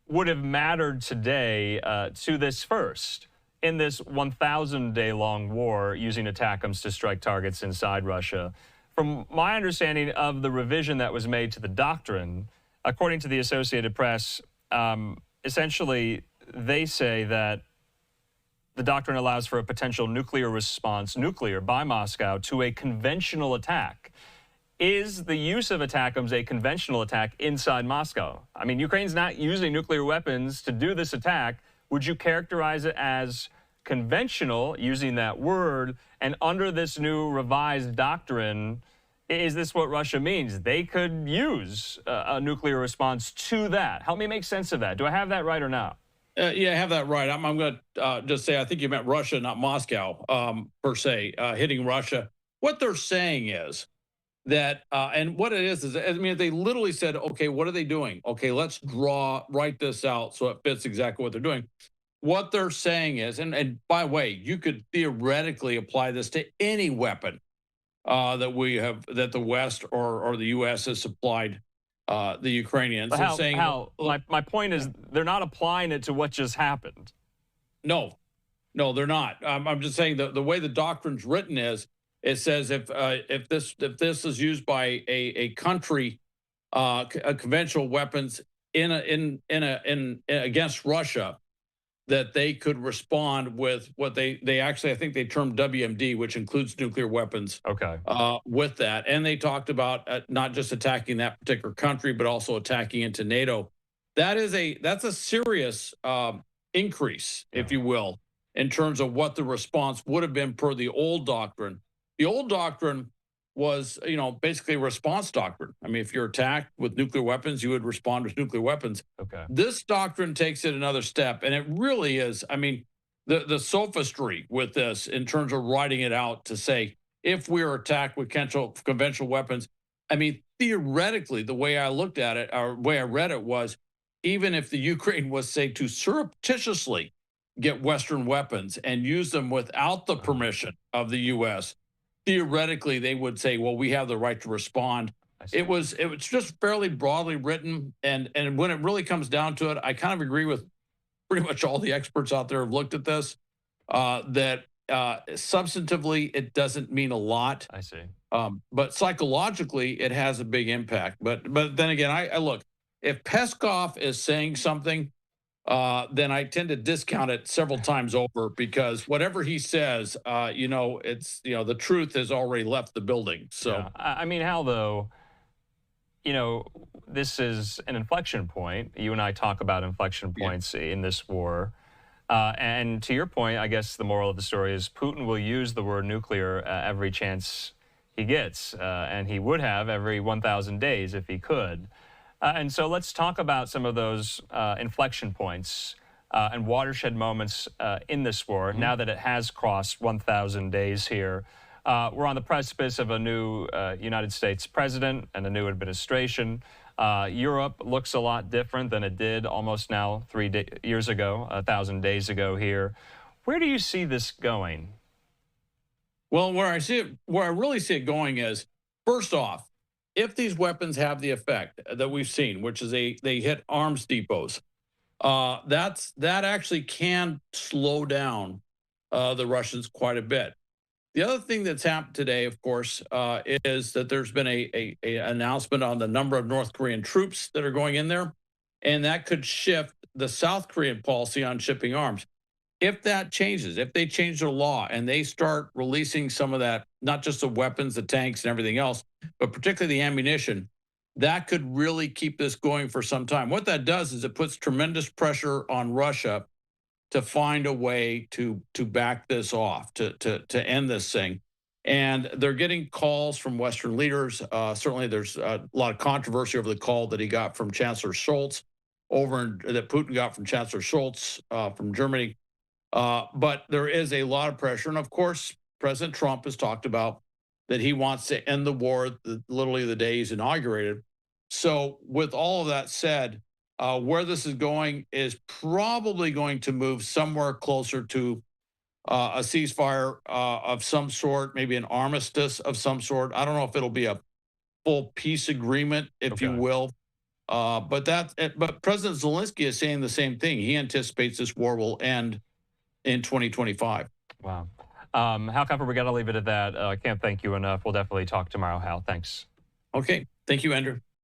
would have mattered today to this first in this 1,000-day-long war using ATACMs to strike targets inside Russia. From my understanding of the revision that was made to the doctrine, according to the Associated Press, essentially they say that the doctrine allows for a potential nuclear response, by Moscow to a conventional attack. Is the use of ATACMs a conventional attack inside Moscow? I mean, Ukraine's not using nuclear weapons to do this attack. Would you characterize it as conventional, using that word? And under this new revised doctrine, is this what Russia means? They could use a nuclear response to that. Help me make sense of that. Do I have that right or not? Yeah, I have that right. I'm going to just say I think you meant Russia, not Moscow, per se, hitting Russia. What they're saying is that, and what it is, I mean, they literally said, okay, what are they doing? Okay, let's write this out so it fits exactly what they're doing. What they're saying is, and by the way, you could theoretically apply this to any weapon that the West or the U.S. has supplied the Ukrainians. My point is they're not applying it to what just happened. No, they're not. I'm just saying the way the doctrine's written is, it says if this is used by a country, conventional weapons against Russia, that they could respond with what they actually, I think they termed WMD, which includes nuclear weapons. Okay. With that, and they talked about not just attacking that particular country, but also attacking into NATO. That's a serious increase, if you will, in terms of what the response would have been per the old doctrine. The old doctrine was, basically a response doctrine. I mean, if you're attacked with nuclear weapons, you would respond with nuclear weapons. Okay. This doctrine takes it another step, and it really is, I mean, the sophistry with this in terms of writing it out to say, if we are attacked with conventional weapons, I mean, theoretically, the way I looked at it, or the way I read it was, even if the Ukraine was, say, to surreptitiously get Western weapons and use them without the permission of the U.S., theoretically, they would say, well, we have the right to respond. It was just fairly broadly written. And when it really comes down to it, I kind of agree with pretty much all the experts out there who have looked at this, that substantively, it doesn't mean a lot. I see. But psychologically, it has a big impact. But then again, I look, if Peskov is saying something, then I tend to discount it several times over, because whatever he says, it's, the truth has already left the building. So, yeah. I mean, Hal, though, this is an inflection point. You and I talk about inflection points in this war. And to your point, I guess the moral of the story is Putin will use the word nuclear every chance he gets, and he would have every 1,000 days if he could. And so let's talk about some of those inflection points and watershed moments in this war, now that it has crossed 1,000 days here. We're on the precipice of a new United States president and a new administration. Europe looks a lot different than it did almost now 3 years ago, 1,000 days ago here. Where do you see this going? Well, where I really see it going is, first off, if these weapons have the effect that we've seen, which is they hit arms depots, that actually can slow down the Russians quite a bit. The other thing that's happened today, of course, is that there's been a announcement on the number of North Korean troops that are going in there, and that could shift the South Korean policy on shipping arms. If that changes, if they change their law and they start releasing some of that, not just the weapons, the tanks and everything else, but particularly the ammunition, that could really keep this going for some time. What that does is it puts tremendous pressure on Russia to find a way to back this off, to end this thing. And they're getting calls from Western leaders. Certainly there's a lot of controversy over the call that he got from Chancellor Scholz that Putin got from Chancellor Scholz from Germany. But there is a lot of pressure. And of course, President Trump has talked about that he wants to end the war literally the day he's inaugurated. So with all of that said, where this is going is probably going to move somewhere closer to a ceasefire of some sort, maybe an armistice of some sort. I don't know if it'll be a full peace agreement, if you will. But President Zelenskyy is saying the same thing. He anticipates this war will end in 2025. Wow. Hal Kemper, we got to leave it at that. I can't thank you enough. We'll definitely talk tomorrow, Hal. Thanks. Okay. Thank you, Andrew.